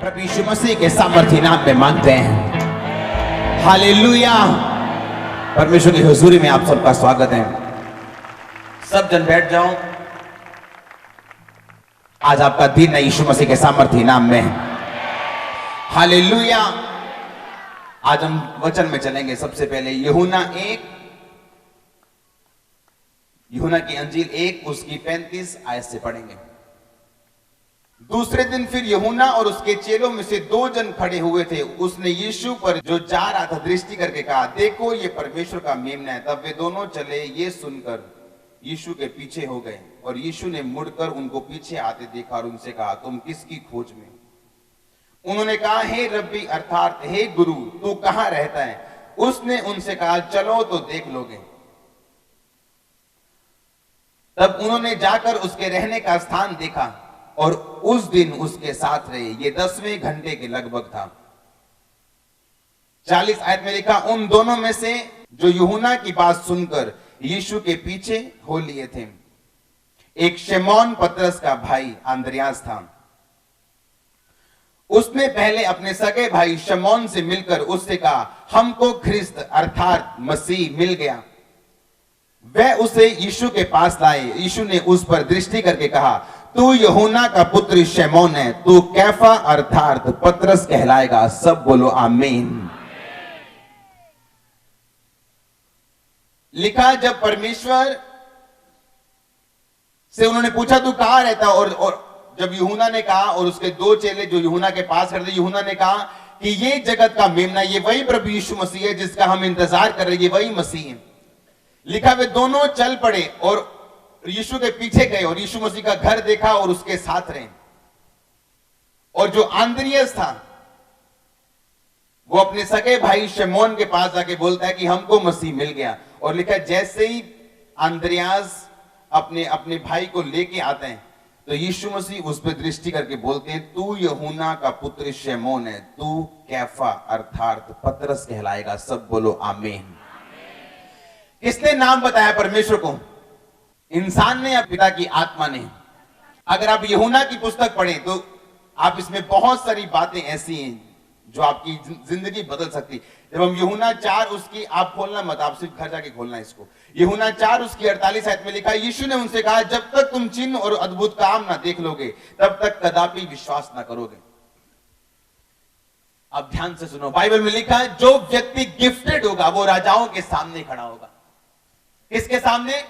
प्रभु यीशु मसीह के सामर्थ्य नाम में मांगते हैं। हालेलुया। परमेश्वर की हुजूरी में आप सबका स्वागत है। सब जन बैठ जाओ। आज आपका दिन है यीशु मसीह के सामर्थ्य नाम में। हालेलुया। आज हम वचन में चलेंगे। सबसे पहले यूहन्ना की अंजील 1 उसकी 35 आयत से पढ़ेंगे। दूसरे दिन फिर यूहन्ना और उसके चेलों में से 2 जन खड़े हुए थे। उसने यीशु पर जो जा रहा था दृष्टि करके कहा, देखो ये परमेश्वर का मेमना है। तब वे दोनों चले। ये सुनकर यीशु के पीछे हो गए और यीशु ने मुड़कर उनको पीछे आते देखा और उनसे कहा, तुम किसकी खोज में? उन्होंने कहा, हे रब्बी अर्थात हे गुरु, तू कहां रहता है? उसने उनसे कहा, चलो तो देख लोगे। तब उन्होंने जाकर उसके रहने का स्थान देखा और उस दिन उसके साथ रहे। ये 10वें घंटे के लगभग था। 40 आयत में लिखा, उन दोनों में से जो यूहन्ना की बात सुनकर यीशु के पीछे हो लिए थे, एक शमौन पतरस का भाई अंद्रयास था। उसने पहले अपने सगे भाई शमौन से मिलकर उससे कहा, हमको ख्रिस्त अर्थात मसीह मिल गया। वह उसे यीशु के पास लाए। यीशु ने उस पर दृष्टि करके कहा, तू यूहन्ना का पुत्र शमौन है, तू कैफा अर्थात पतरस कहलाएगा। सब बोलो आमीन। लिखा, जब परमेश्वर से उन्होंने पूछा तू कहां रहता, और जब यूहन्ना ने कहा और उसके 2 चेले जो यूहन्ना के पास खड़े थे, यूहन्ना ने कहा कि ये जगत का मेमना, ये वही प्रभु यीशु मसीह है जिसका हम इंतजार कर रहे हैं, ये वही मसीह है। लिखा, वे दोनों चल पड़े और यीशु के पीछे गए और यीशु मसीह का घर देखा और उसके साथ रहे। और जो अंद्रियास था वो अपने सगे भाई शमौन के पास जाके बोलता है कि हमको मसीह मिल गया। और लिखा, जैसे ही अंद्रियास अपने भाई को लेके आते हैं तो यीशु मसीह उस पर दृष्टि करके बोलते हैं, तू यूहन्ना का पुत्र शमौन है, तू कैफा अर्थात पतरस कहलाएगा। सब बोलो आमीन। किसने नाम बताया परमेश्वर को? इंसान ने या पिता की आत्मा ने? अगर आप यूहन्ना की पुस्तक पढ़ें तो आप इसमें बहुत सारी बातें ऐसी हैं जो आपकी जिंदगी बदल सकती। जब हम यूहन्ना 4 उसकी, आप खोलना मत, आप सिर्फ घर जाके खोलना इसको। यूहन्ना 4 उसकी 48 आयत में लिखा, यीशु ने उनसे कहा, जब तक तुम चिन्ह और अद्भुत काम ना देख लोगे तब तक कदापि विश्वास ना करोगे। अब ध्यान से सुनो, बाइबल में लिखा है, जो व्यक्ति गिफ्टेड होगा वो राजाओं के सामने खड़ा होगा। किसके सामने?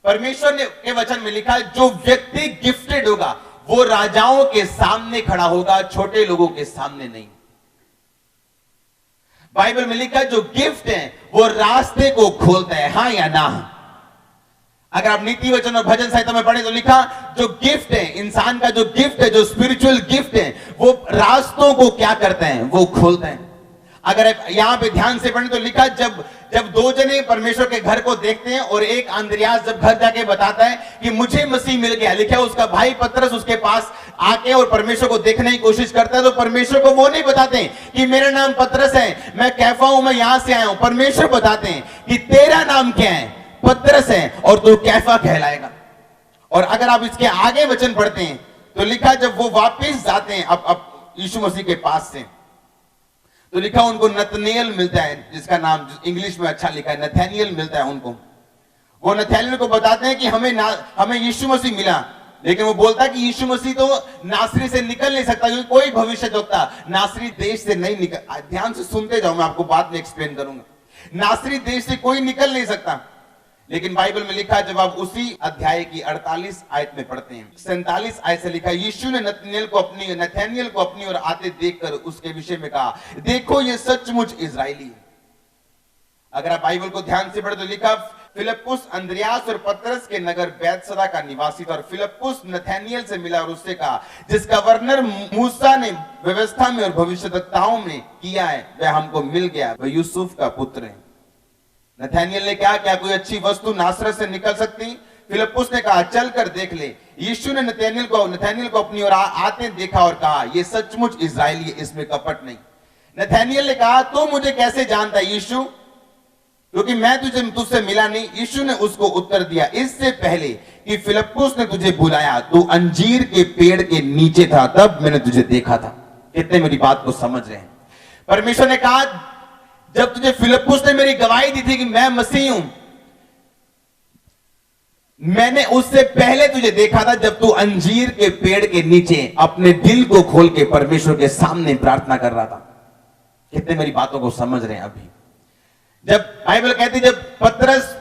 परमेश्वर ने के वचन में लिखा है, जो व्यक्ति गिफ्टेड होगा वो राजाओं के सामने खड़ा होगा, छोटे लोगों के सामने नहीं। बाइबल में लिखा है, जो गिफ्ट है वो रास्ते को खोलता है। हां या ना? अगर आप नीति वचन और भजन संहिता में पढ़े तो लिखा, जो गिफ्ट है, इंसान का जो गिफ्ट है, जो स्पिरिचुअल गिफ्ट है, वो रास्तों को क्या करते हैं? वो खोलते हैं। अगर यहां पे ध्यान से पढ़े तो लिखा, जब 2 जने परमेश्वर के घर को देखते हैं और एक अंद्रयास जब घर जाके बताता है कि मुझे मसीह मिल गया, लिखा उसका भाई पतरस उसके पास आके और परमेश्वर को देखने की कोशिश करता है, तो परमेश्वर को वो नहीं बताते कि मेरा नाम पतरस है, मैं कैफा हूं, मैं यहां से आया हूं। परमेश्वर बताते हैं कि तेरा नाम क्या है? पतरस है और तू कैफा कहलाएगा। और अगर आप इसके आगे वचन पढ़ते हैं तो लिखा, जब वो वापिस जाते हैं अब यीशु मसीह के पास से, तो लिखा उनको नतनेल मिलता है, जिसका नाम इंग्लिश में अच्छा लिखा है नथानिएल मिलता है उनको। वो नथानिएल को बताते हैं कि हमें यीशु मसीह मिला, लेकिन वो बोलता है कि यीशु मसीह तो नासरी से निकल नहीं सकता, क्योंकि कोई भविष्यद्वक्ता नासरी देश से नहीं निकल। ध्यान से सुनते जाओ, मैं आपको बाद में एक्सप्लेन करूंगा। नासरी देश से कोई निकल नहीं सकता। लेकिन बाइबल में लिखा, जब आप उसी अध्याय की 48 आयत में पढ़ते हैं, 47 आयत से लिखा, यीशु ने नतनेल को अपनी ओर आते देखकर उसके विषय में कहा, देखो ये सचमुच इजरायली है। अगर आप बाइबल को ध्यान से पढ़े तो लिखा, फिलिप्पुस अंद्रयास और पतरस के नगर बैतसदा का निवासी था, और फिलिप्पुस नथानिएल से मिला और उससे कहा, जिसका वर्णन मूसा ने व्यवस्था में और भविष्यद्वक्ताओं में किया है, वह हमको मिल गया, वह यूसुफ का पुत्र है। नथानिएल ने कहा, क्या कोई अच्छी वस्तु नासरत से निकल सकती? फिलिप्पुस ने कहा, चल कर देख ले। यीशु ने नथानिएल को अपनी ओर आते देखा और कहा, यह सचमुच इजरायली है, इसमें कपट नहीं। नथानिएल ने कहा, तू मुझे कैसे जानता है यीशु, क्योंकि मैं तुझसे मिला नहीं। यीशु ने उसको उत्तर दिया, इससे पहले कि फिलिप्पुस ने तुझे बुलाया, तू अंजीर के पेड़ के नीचे था, तब मैंने तुझे देखा था। कितने मेरी बात को समझ रहे हैं? परमेश्वर ने कहा, जब तुझे फिलिप्पुस ने मेरी गवाही दी थी कि मैं मसीह हूं, मैंने उससे पहले तुझे देखा था जब तू अंजीर के पेड़ के नीचे अपने दिल को खोल के परमेश्वर के सामने प्रार्थना कर रहा था। कितने मेरी बातों को समझ रहे हैं? अभी जब बाइबल कहती, जब पतरस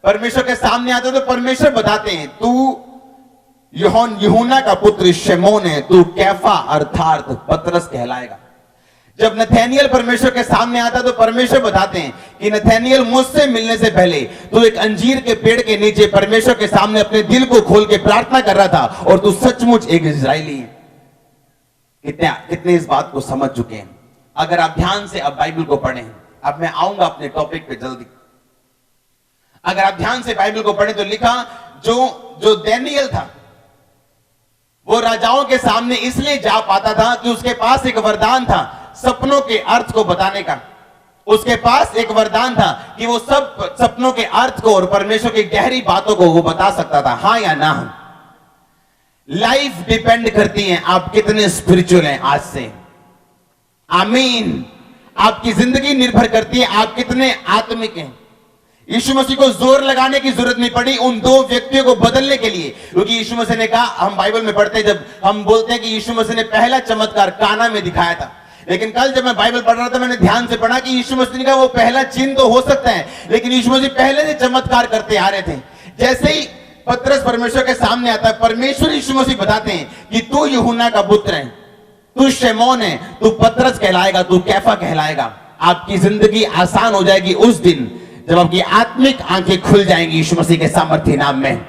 परमेश्वर के सामने आते तो परमेश्वर बताते हैं, तू यूहन्ना का पुत्र शमौन है, तू कैफा अर्थात पतरस कहलाएगा। जब नथानिएल परमेश्वर के सामने आता तो परमेश्वर बताते हैं कि नथानिएल, मुझसे मिलने से पहले तू एक अंजीर के पेड़ के नीचे परमेश्वर के सामने अपने दिल को खोल के प्रार्थना कर रहा था और तू सचमुच एक इजरायली है। कितने इस बात को समझ चुके हैं? अगर आप ध्यान से अब बाइबल को पढ़ें, अब मैं आऊंगा अपने टॉपिक पे जल्दी। अगर आप ध्यान से बाइबल को पढ़ें तो लिखा, जो दानिएल था वो राजाओं के सामने इसलिए जा पाता था कि उसके पास एक वरदान था सपनों के अर्थ को बताने का। उसके पास एक वरदान था कि वो सब सपनों के अर्थ को और परमेश्वर की गहरी बातों को वो बता सकता था। हां या ना? लाइफ डिपेंड करती है आप कितने स्पिरिचुअल हैं आज से। आमीन। आपकी जिंदगी निर्भर करती है आप कितने आत्मिक हैं। यीशु मसीह को जोर लगाने की जरूरत नहीं पड़ी उन दो व्यक्तियों को बदलने के लिए, क्योंकि यीशु मसीह ने कहा, हम बाइबल में पढ़ते हैं, जब हम बोलते हैं कि यीशु मसीह ने पहला चमत्कार काना में दिखाया था, लेकिन कल जब मैं बाइबल पढ़ रहा था मैंने ध्यान से पढ़ा कि यीशु मसीह ने कहा वो पहला चिन्ह तो हो सकता है, लेकिन यीशु मसीह पहले से चमत्कार करते आ रहे थे। जैसे ही पतरस परमेश्वर के सामने आता है, परमेश्वर यीशु मसीह बताते हैं कि तू यूहन्ना का पुत्र है, तू शमौन है, तू पतरस कहलाएगा, तू कैफा कहलाएगा। आपकी जिंदगी आसान हो जाएगी उस दिन जब आपकी आत्मिक आंखें खुल जाएंगी यीशु मसीह के सामर्थ्य नाम में।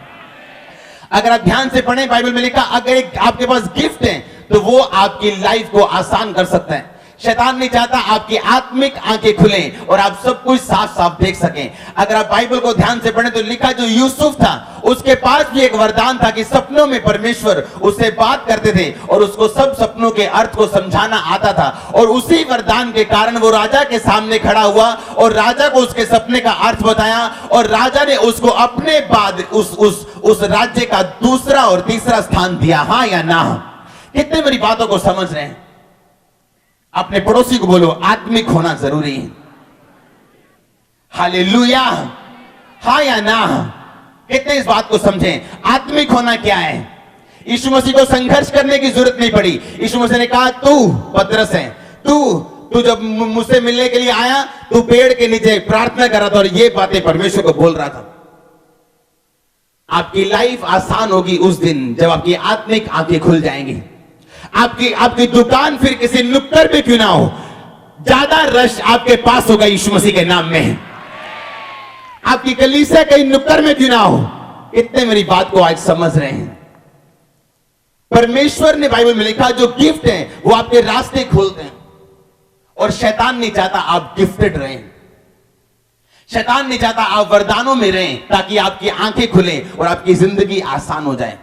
अगर आप ध्यान से पढ़ें, बाइबल में लिखा, अगर एक आपके पास गिफ्ट है तो वो आपकी लाइफ को आसान कर सकता है। शैतान नहीं चाहता आपकी आत्मिक आंखें खुलें और आप सब कुछ साफ साफ देख सकें। अगर आप बाइबल को ध्यान से पढ़ें तो लिखा, जो यूसुफ था उसके पास भी एक वरदान था कि सपनों में परमेश्वर उससे बात करते थे और उसको सब सपनों के अर्थ को समझाना आता था, और उसी वरदान के कारण वो राजा के सामने खड़ा हुआ और राजा को उसके सपने का अर्थ बताया, और राजा ने उसको अपने बाद उस राज्य का दूसरा और तीसरा स्थान दिया। हां या ना? कितने मेरी बातों को समझ रहे हैं? अपने पड़ोसी को बोलो, आत्मिक होना जरूरी है। हालेलुया। हां या ना? कितने इस बात को समझें? आत्मिक होना क्या है? यीशु मसीह को संघर्ष करने की जरूरत नहीं पड़ी। यीशु मसीह ने कहा, तू पतरस है, तू जब मुझसे मिलने के लिए आया तू पेड़ के नीचे प्रार्थना कर रहा था और ये बातें परमेश्वर को बोल रहा था। आपकी लाइफ आसान होगी उस दिन जब आपकी आत्मिक आंखें खुल जाएंगी। आपकी दुकान फिर किसी नुक्कड़ पे क्यों ना हो, ज्यादा रश आपके पास होगा यीशु मसीह के नाम में। आपकी कलीसिया कहीं नुक्कड़ में क्यों ना हो। इतने मेरी बात को आज समझ रहे हैं? परमेश्वर ने बाइबल में लिखा, जो गिफ्ट है वो आपके रास्ते खोलते हैं, और शैतान नहीं चाहता आप गिफ्टेड रहें। शैतान नहीं चाहता आप वरदानों में रहें ताकि आपकी आंखें खुलें और आपकी जिंदगी आसान हो जाए।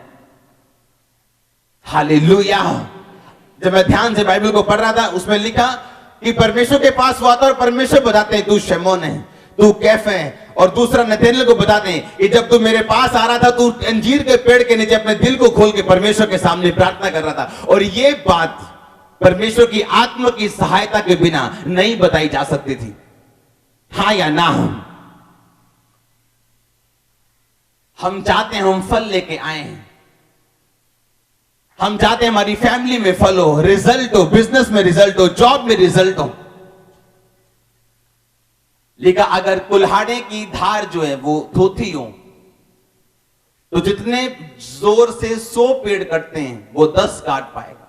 हालेलुया। जब मैं ध्यान से बाइबल को पढ़ रहा था उसमें लिखा कि परमेश्वर के पास हुआ था और परमेश्वर बताते हैं, तू शमौन है, तू कैफ है, और दूसरा नथानिएल को बताते हैं कि जब तू मेरे पास आ रहा था तू अंजीर के पेड़ के नीचे अपने दिल को खोल के परमेश्वर के सामने प्रार्थना कर रहा था, और ये बात परमेश्वर की आत्मा की सहायता के बिना नहीं बताई जा सकती थी। हां या ना? हम चाहते हैं हम फल लेके आए हैं, हम चाहते हैं हमारी फैमिली में फल हो, रिजल्ट हो, बिजनेस में रिजल्ट हो, जॉब में रिजल्ट हो। लेकिन अगर कुल्हाड़े की धार जो है वो थोथी हो तो जितने जोर से 100 पेड़ कटते हैं वो 10 काट पाएगा।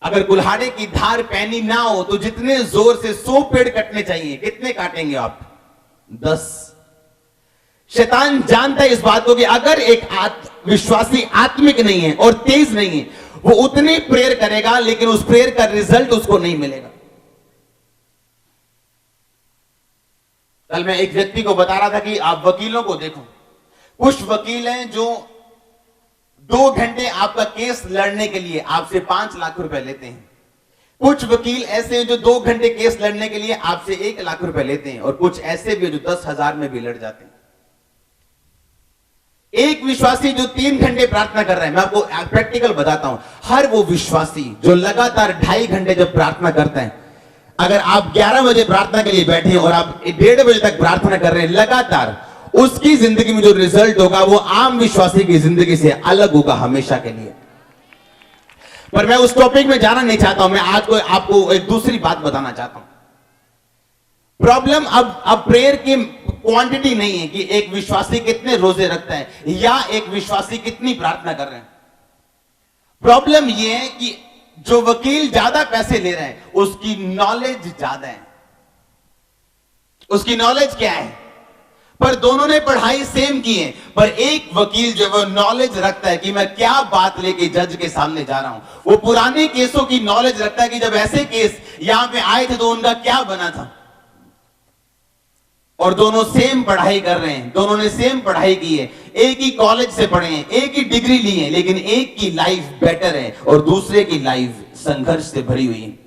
अगर कुल्हाड़े की धार पैनी ना हो तो जितने जोर से 100 पेड़ कटने चाहिए कितने काटेंगे आप? 10। शैतान जानता है इस बात को कि अगर एक विश्वासी आत्मिक नहीं है और तेज नहीं है वो उतनी प्रेयर करेगा लेकिन उस प्रेयर का रिजल्ट उसको नहीं मिलेगा। कल मैं एक व्यक्ति को बता रहा था कि आप वकीलों को देखो, कुछ वकील हैं जो 2 घंटे आपका केस लड़ने के लिए आपसे 5 लाख रुपए लेते हैं। कुछ वकील ऐसे हैं जो 2 घंटे केस लड़ने के लिए आपसे 1 लाख रुपए लेते हैं, और कुछ ऐसे भी जो 10,000 में भी लड़ जाते हैं। एक विश्वासी जो 3 घंटे प्रार्थना कर रहा है, मैं आपको प्रैक्टिकल बताता हूं, हर वो विश्वासी जो लगातार 2.5 घंटे जब प्रार्थना करता है, अगर आप 11 बजे प्रार्थना के लिए बैठे हैं और आप 1:30 बजे तक प्रार्थना कर रहे हैं लगातार, उसकी जिंदगी में जो रिजल्ट होगा वो आम विश्वासी की जिंदगी से अलग होगा हमेशा के लिए। पर मैं उस टॉपिक में जाना नहीं चाहता हूं, मैं आज को आपको एक दूसरी बात बताना चाहता हूं। प्रॉब्लम अब प्रेयर की क्वांटिटी नहीं है कि एक विश्वासी कितने रोजे रखता है या एक विश्वासी कितनी प्रार्थना कर रहे हैं। प्रॉब्लम यह है कि जो वकील ज्यादा पैसे ले रहे हैं उसकी नॉलेज ज्यादा है। उसकी नॉलेज क्या है? पर दोनों ने पढ़ाई सेम की है, पर एक वकील जो वो नॉलेज रखता है कि मैं क्या बात लेके जज के सामने जा रहा हूं, वो पुराने केसों की नॉलेज रखता है कि जब ऐसे केस यहां पे आए थे तो उनका क्या बना था। और दोनों सेम पढ़ाई कर रहे हैं, दोनों ने सेम पढ़ाई की है, एक ही कॉलेज से पढ़े हैं, एक ही डिग्री ली है, लेकिन एक की लाइफ बेटर है और दूसरे की लाइफ संघर्ष से भरी हुई है।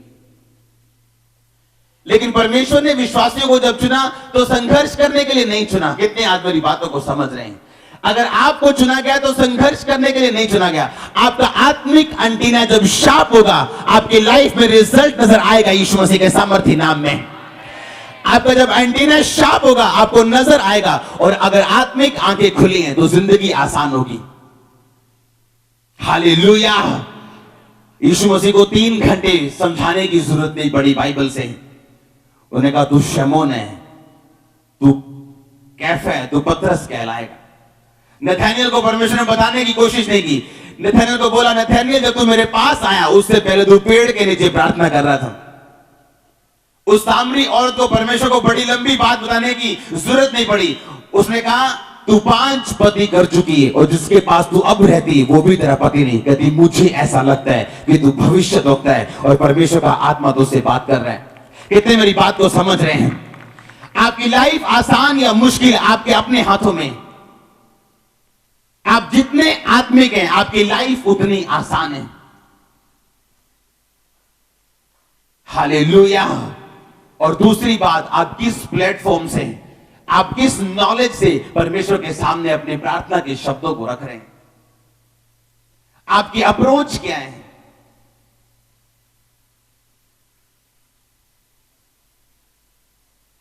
लेकिन परमेश्वर ने विश्वासियों को जब चुना तो संघर्ष करने के लिए नहीं चुना। कितने आज मेरी बातों को समझ रहे हैं? अगर आपको चुना गया तो संघर्ष करने के लिए नहीं चुना गया। आपका आत्मिक एंटीना जब शार्प होगा, आपकी लाइफ में रिजल्ट नजर आएगा यीशु मसीह के सामर्थ्य नाम में। आपका जब एंटीना शार्प होगा आपको नजर आएगा, और अगर आत्मिक आंखें खुली हैं तो जिंदगी आसान होगी। हालेलुया। यीशु मसीह को 3 घंटे समझाने की जरूरत नहीं पड़ी बाइबल से। उन्होंने कहा तू शमौन है, तू कैफा है, तू पतरस कहलाएगा। नथानियल को परमेश्वर ने बताने की कोशिश नहीं की। नथानियल को बोला, नथानियल जब तू मेरे पास आया उससे पहले तू पेड़ के नीचे प्रार्थना कर रहा था। उस सामरी औरत को परमेश्वर को बड़ी लंबी बात बताने की जरूरत नहीं पड़ी। उसने कहा तू 5 पति कर चुकी है और जिसके पास तू अब रहती है वो भी तेरा पति नहीं। कहती मुझे ऐसा लगता है कि तू भविष्य देखता है और परमेश्वर का आत्मा तुझसे बात कर रहा है। कितने मेरी बात को समझ रहे हैं? आपकी लाइफ आसान या मुश्किल आपके अपने हाथों में। आप जितने आत्मिक हैं आपकी लाइफ उतनी आसान है। हालेलुया। और दूसरी बात, आप किस प्लेटफॉर्म से, आप किस नॉलेज से परमेश्वर के सामने अपने प्रार्थना के शब्दों को रख रहे हैं? आपकी अप्रोच क्या है?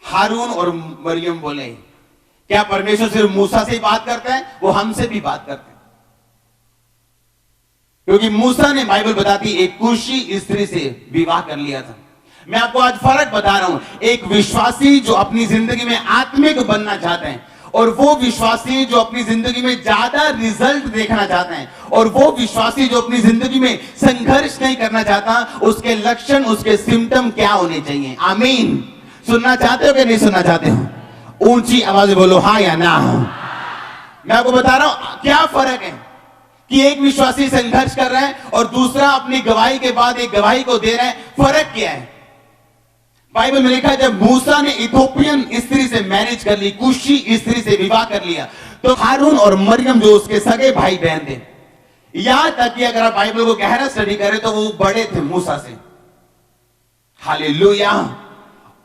हारून और मरियम बोले, क्या परमेश्वर सिर्फ मूसा से बात करता है? वो हमसे भी बात करते हैं। क्योंकि मूसा ने, बाइबल बताती, एक कुशी स्त्री से विवाह कर लिया था। मैं आपको आज फर्क बता रहा हूं। एक विश्वासी जो अपनी जिंदगी में आत्मिक बनना चाहते हैं, और वो विश्वासी जो अपनी जिंदगी में ज्यादा रिजल्ट देखना चाहते हैं, और वो विश्वासी जो अपनी जिंदगी में संघर्ष नहीं करना चाहता, उसके लक्षण, उसके सिम्टम क्या होने चाहिए? आमीन। सुनना चाहते हो कि नहीं सुनना चाहते हो? ऊंची आवाज में बोलो हाँ या ना। मैं आपको बता रहा हूं क्या फर्क है कि एक विश्वासी संघर्ष कर रहा है और दूसरा अपनी गवाही के बाद एक गवाही को दे रहा है। फर्क क्या है? बाइबल में लिखा है जब मूसा ने इथोपियन स्त्री से मैरिज कर ली, कुशी स्त्री से विवाह कर लिया, तो हारून और मरियम जो उसके सगे भाई बहन थे, यहां तक कि अगर आप बाइबल को गहरा स्टडी करें तो वो बड़े थे मूसा से। हालेलुया।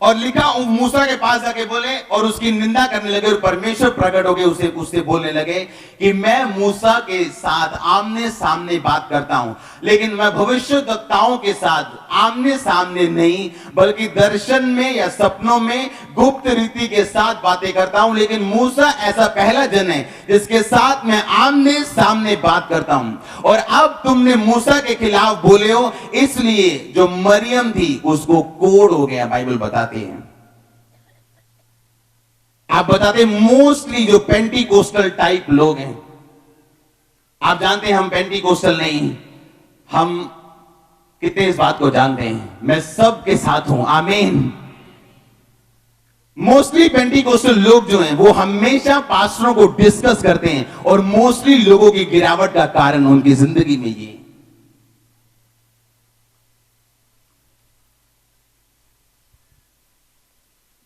और लिखा मूसा के पास जाके बोले और उसकी निंदा करने लगे, और परमेश्वर प्रकट हो गए उससे बोलने लगे कि मैं मूसा के साथ आमने सामने बात करता हूं, लेकिन मैं भविष्यद्वक्ताओं के साथ आमने सामने नहीं बल्कि दर्शन में या सपनों में गुप्त रीति के साथ बातें करता हूं। लेकिन मूसा ऐसा पहला जन है जिसके साथ मैं आमने सामने बात करता हूं, और अब तुमने मूसा के खिलाफ बोले हो, इसलिए जो मरियम थी उसको कोड़ हो गया। बाइबल बताती है, आप बताते मोस्टली जो पेंटीकोस्टल टाइप लोग हैं, आप जानते हैं हम पेंटीकोस्टल नहीं, हम कितने इस बात को जानते हैं? मैं सबके साथ हूं, आमीन। मोस्टली पेंटीकोस्टल लोग जो हैं वो हमेशा पास्टरों को डिस्कस करते हैं, और मोस्टली लोगों की गिरावट का कारण उनकी जिंदगी में ये।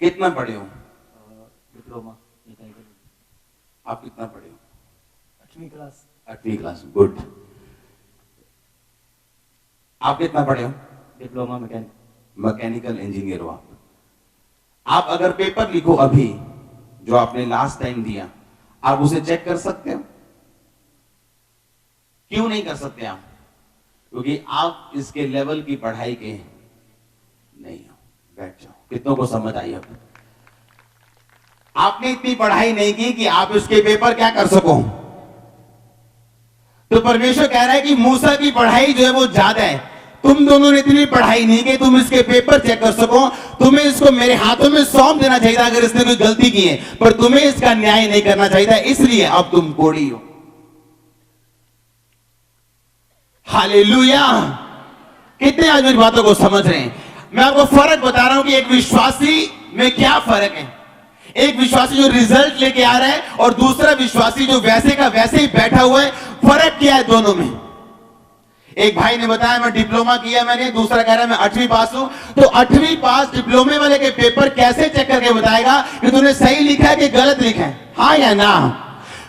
कितना पढ़े हो? डिप्लोमा। आप कितना पढ़े हो? 8वीं क्लास। 8वीं क्लास, गुड। आप कितना पढ़े हो? डिप्लोमा मैकेनिकल इंजीनियर हो आप अगर पेपर लिखो अभी जो आपने लास्ट टाइम दिया, आप उसे चेक कर सकते हो? क्यों नहीं कर सकते आप? क्योंकि आप इसके लेवल की पढ़ाई के नहीं हो। बैठ जाओ। कितनों को समझ आई? अब आपने इतनी पढ़ाई नहीं की कि आप इसके पेपर क्या कर सको। तो परमेश्वर कह रहा है कि मूसा की पढ़ाई जो है वो ज्यादा है, तुम दोनों ने इतनी पढ़ाई नहीं की तुम इसके पेपर चेक कर सको। तुम्हें इसको मेरे हाथों में सौंप देना चाहिए था अगर इसने कोई गलती की है, पर तुम्हें इसका न्याय नहीं करना चाहिए था, इसलिए अब तुम कोढ़ी हो। हालेलुया। कितने आज मेरी बातों को समझ रहे हैं? मैं आपको फर्क बता रहा हूं कि एक विश्वासी में क्या फर्क है। एक विश्वासी जो रिजल्ट लेके आ रहा है और दूसरा विश्वासी जो वैसे का वैसे ही बैठा हुआ है, फर्क क्या है दोनों में? एक भाई ने बताया मैं डिप्लोमा किया मैंने, दूसरा कह रहा है मैं 8वीं पास हूं। तो 8वीं पास डिप्लोमे वाले के पेपर कैसे चेक करके बताएगा कि तूने सही लिखा है कि गलत लिखा है? हाँ या ना?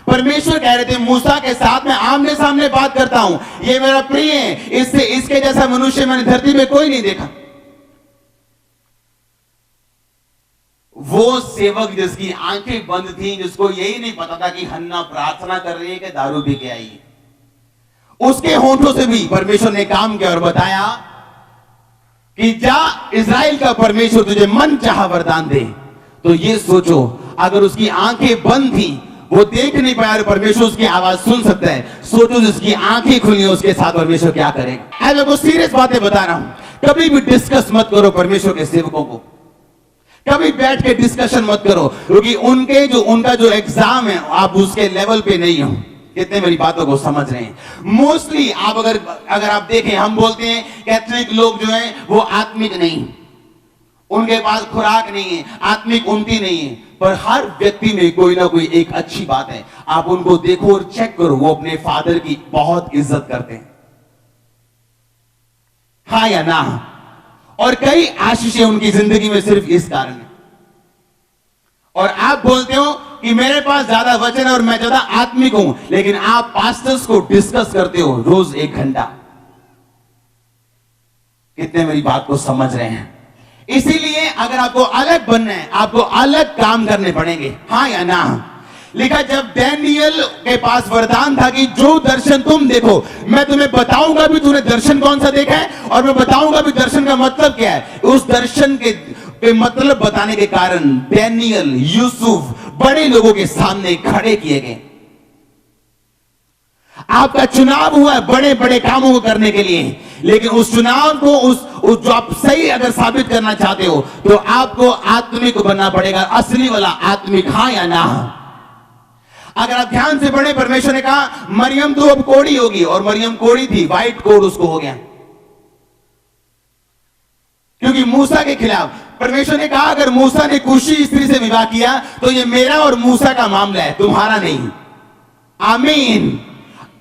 परमेश्वर कह रहे थे मूसा के साथ मैं आमने सामने बात करता हूं, ये मेरा प्रिय है, इससे इसके जैसा मनुष्य मैंने धरती में कोई नहीं देखा। वो सेवक जिसकी आंखें बंद थी, जिसको यही नहीं पता था कि हन्ना प्रार्थना कर रही है कि दारू पी के आई है, उसके होठों से भी परमेश्वर ने काम किया और बताया कि जा इज़राइल का परमेश्वर तुझे मन चाहा वरदान दे। तो ये सोचो, अगर उसकी आंखें बंद थी, वो देख नहीं पाया और परमेश्वर उसकी आवाज सुन सकता है, सोचो जिसकी आंखें खुली है उसके साथ परमेश्वर क्या करेगा। मैं आपको सीरियस बातें बता रहा हूं। कभी भी डिस्कस मत करो परमेश्वर के सेवकों को, कभी बैठ के डिस्कशन मत करो, क्योंकि उनका जो एग्जाम है आप उसके लेवल पे नहीं हो। कितने मेरी बातों को समझ रहे हैं? मोस्टली आप अगर आप देखें, हम बोलते हैं कैथोलिक लोग जो हैं वो आत्मिक नहीं, उनके पास खुराक नहीं है, आत्मिक उन्नति नहीं है, पर हर व्यक्ति में कोई ना कोई एक अच्छी बात है। आप उनको देखो और चेक करो, वो अपने फादर की बहुत इज्जत करते हैं। हाँ या ना? और कई आशीषें उनकी जिंदगी में सिर्फ इस कारण है। और आप बोलते हो कि मेरे पास ज्यादा वचन है और मैं ज्यादा आत्मिक हूं, लेकिन आप पास्टर्स को डिस्कस करते हो रोज 1 घंटा। कितने मेरी बात को समझ रहे हैं? इसीलिए अगर आपको अलग बनना है, आपको अलग काम करने पड़ेंगे। हाँ या ना? लिखा जब डैनियल के पास वरदान था कि जो दर्शन तुम देखो, मैं तुम्हें बताऊंगा भी तूने दर्शन कौन सा देखा है, और मैं बताऊंगा भी दर्शन का मतलब क्या है। उस दर्शन के मतलब बताने के कारण डैनियल, यूसुफ बड़े लोगों के सामने खड़े किए गए। आपका चुनाव हुआ है बड़े बड़े कामों को करने के लिए, लेकिन उस चुनाव को उस जो आप सही अगर साबित करना चाहते हो तो आपको आत्मिक बनना पड़ेगा, असली वाला आत्मिक। हाँ या ना? अगर आप ध्यान से पढ़े, परमेश्वर ने कहा मरियम तो अब कोढ़ी होगी, और मरियम कोढ़ी थी, व्हाइट कोढ़ उसको हो गया, क्योंकि मूसा के खिलाफ। परमेश्वर ने कहा अगर मूसा ने कुशी स्त्री से विवाह किया तो ये मेरा और मूसा का मामला है, तुम्हारा नहीं। आमीन।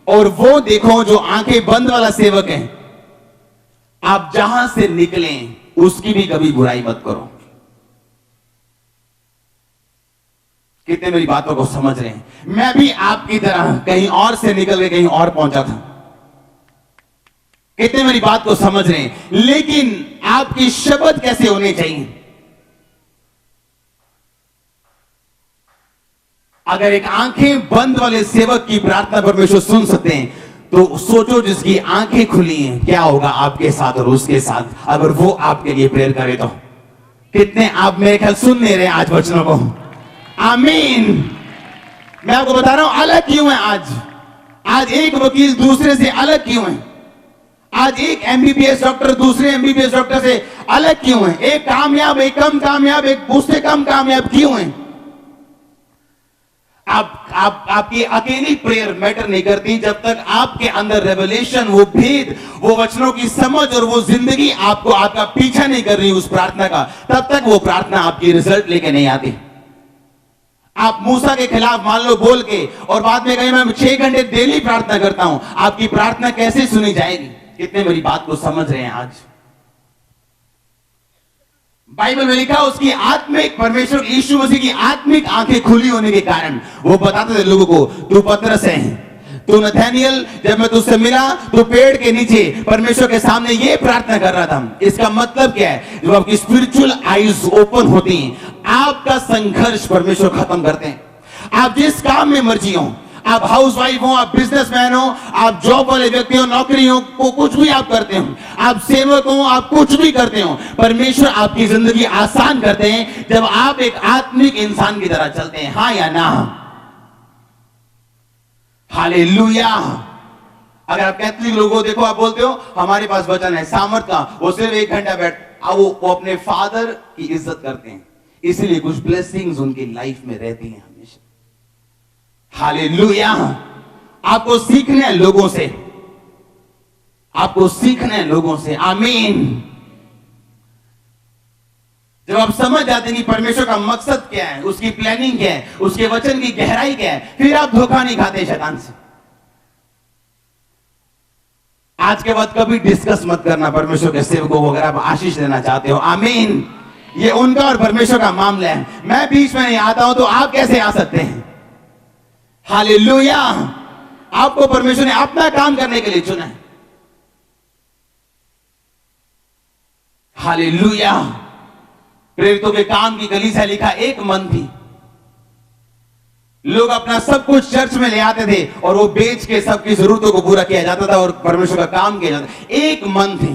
और वो देखो जो आंखें बंद वाला सेवक है, आप जहां से निकले उसकी भी कभी बुराई मत करो। कितने मेरी बातों को समझ रहे हैं? मैं भी आपकी तरह कहीं और से निकल के कहीं और पहुंचा था। कितने मेरी बात को समझ रहे हैं? लेकिन आपकी शब्द कैसे होने चाहिए? अगर एक आंखें बंद वाले सेवक की प्रार्थना परमेश्वर सुन सकते हैं, तो सोचो जिसकी आंखें खुली हैं क्या होगा आपके साथ और उसके साथ, अगर वो आपके लिए प्रेयर करे तो। कितने आप मेरे ख्याल सुन नहीं रहे आज वचनों को? आमीन। मैं आपको बता रहा हूं अलग क्यों है आज एक वकील दूसरे से अलग क्यों है? आज एक एमबीबीएस डॉक्टर दूसरे एमबीबीएस डॉक्टर से अलग क्यों है? एक कामयाब, एक कम कामयाब, एक उससे कम कामयाब क्यों है? आपकी अकेली प्रेयर मैटर नहीं करती जब तक आपके अंदर रेवलेशन, वो भेद, वो वचनों की समझ और वो जिंदगी आपको आपका पीछा नहीं कर रही उस प्रार्थना का, तब तक वो प्रार्थना आपकी रिजल्ट लेके नहीं आती। आप मूसा के खिलाफ मान लो बोल के और बाद में कहें मैं 6 घंटे डेली प्रार्थना करता हूं, आपकी प्रार्थना कैसे सुनी जाएगी? कितने मेरी बात को समझ रहे हैं? आज बाइबल में लिखा उसकी आत्मिक, परमेश्वर यीशु मसीह की आत्मिक आंखें खुली होने के कारण वो बताते थे लोगों को, तू पतरस है, तू नथानियल, जब मैं तुझसे मिला तो पेड़ के नीचे परमेश्वर के सामने ये प्रार्थना कर रहा था। इसका मतलब क्या है? जब आपकी स्पिरिचुअल आईज ओपन होती हैं, आपका संघर्ष परमेश्वर खत्म करते हैं। आप जिस काम में मर्जी हो, आप हाउसवाइफ हो, आप बिजनेसमैन हो, आप जॉब वाले व्यक्ति हो, नौकरी हो, कुछ भी आप करते हो, आप सेवक हो, आप कुछ भी करते हो, परमेश्वर आपकी जिंदगी आसान करते हैं जब आप एक आत्मिक इंसान की तरह चलते हैं। हाँ या ना? हालेलुया। अगर आप कैथलिक लोगों को देखो, आप बोलते हो हमारे पास वचन है, सामर्थ का, वो सिर्फ 1 घंटा बैठ, वो अपने फादर की इज्जत करते हैं, इसलिए कुछ ब्लेसिंग्स उनकी लाइफ में रहती हैं हमेशा। हालेलुया। आपको सीखना है लोगों से, आपको सीखना है लोगों से। आमीन। जब आप समझ जाते हैं कि परमेश्वर का मकसद क्या है, उसकी प्लानिंग क्या है, उसके वचन की गहराई क्या है, फिर आप धोखा नहीं खाते शैतान से। आज के बाद कभी डिस्कस मत करना परमेश्वर के सेवकों को, अगर आप आशीष देना चाहते हो। आमीन। ये उनका और परमेश्वर का मामला है, मैं बीच में नहीं आता हूं, तो आप कैसे आ सकते हैं? हालेलुया। आपको परमेश्वर ने अपना काम करने के लिए चुना है। हालेलुया। प्रेरितों के काम की कलीसिया लिखा, एक मन थी, लोग अपना सब कुछ चर्च में ले आते थे और वो बेच के सबकी जरूरतों को पूरा किया जाता था और परमेश्वर का काम किया जाता। एक मन थे,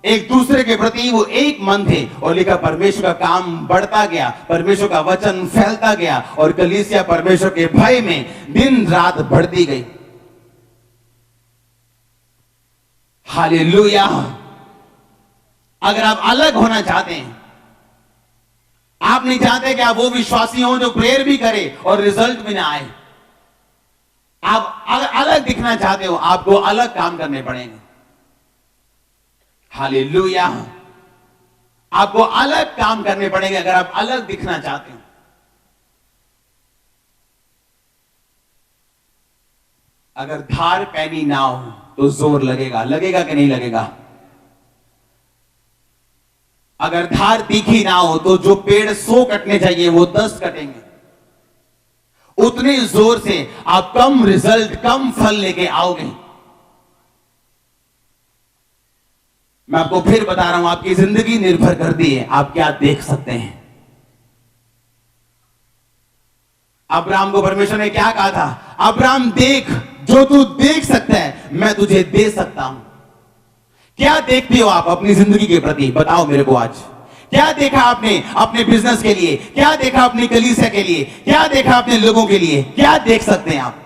एक दूसरे के प्रति वो एक मन थे, और लिखा परमेश्वर का काम बढ़ता गया, परमेश्वर का वचन फैलता गया और कलीसिया परमेश्वर के भय में दिन रात बढ़ती गई। हालेलुया। अगर आप अलग होना चाहते हैं, आप नहीं चाहते कि आप वो विश्वासी हो जो प्रेयर भी करे और रिजल्ट भी ना आए, आप अगर अलग दिखना चाहते हो, आपको अलग काम करने पड़ेंगे। हालेलुया। आपको अलग काम करने पड़ेंगे अगर आप अलग दिखना चाहते हो। अगर धार पैनी ना हो तो जोर लगेगा, लगेगा कि नहीं लगेगा? अगर धार तीखी ना हो तो जो पेड़ 100 कटने चाहिए वो 10 कटेंगे। उतने जोर से आप कम रिजल्ट, कम फल लेके आओगे। मैं आपको फिर बता रहा हूं, आपकी जिंदगी निर्भर करती है आप क्या देख सकते हैं। अब्राहम को परमेश्वर ने क्या कहा था? अब्राहम देख, जो तू देख सकता है मैं तुझे दे सकता हूं। क्या देखते हो आप अपनी जिंदगी के प्रति? बताओ मेरे को आज। क्या देखा आपने अपने बिजनेस के लिए? क्या देखा अपनी कलीसिया के लिए? क्या देखा अपने लोगों के लिए? क्या देख सकते हैं आप?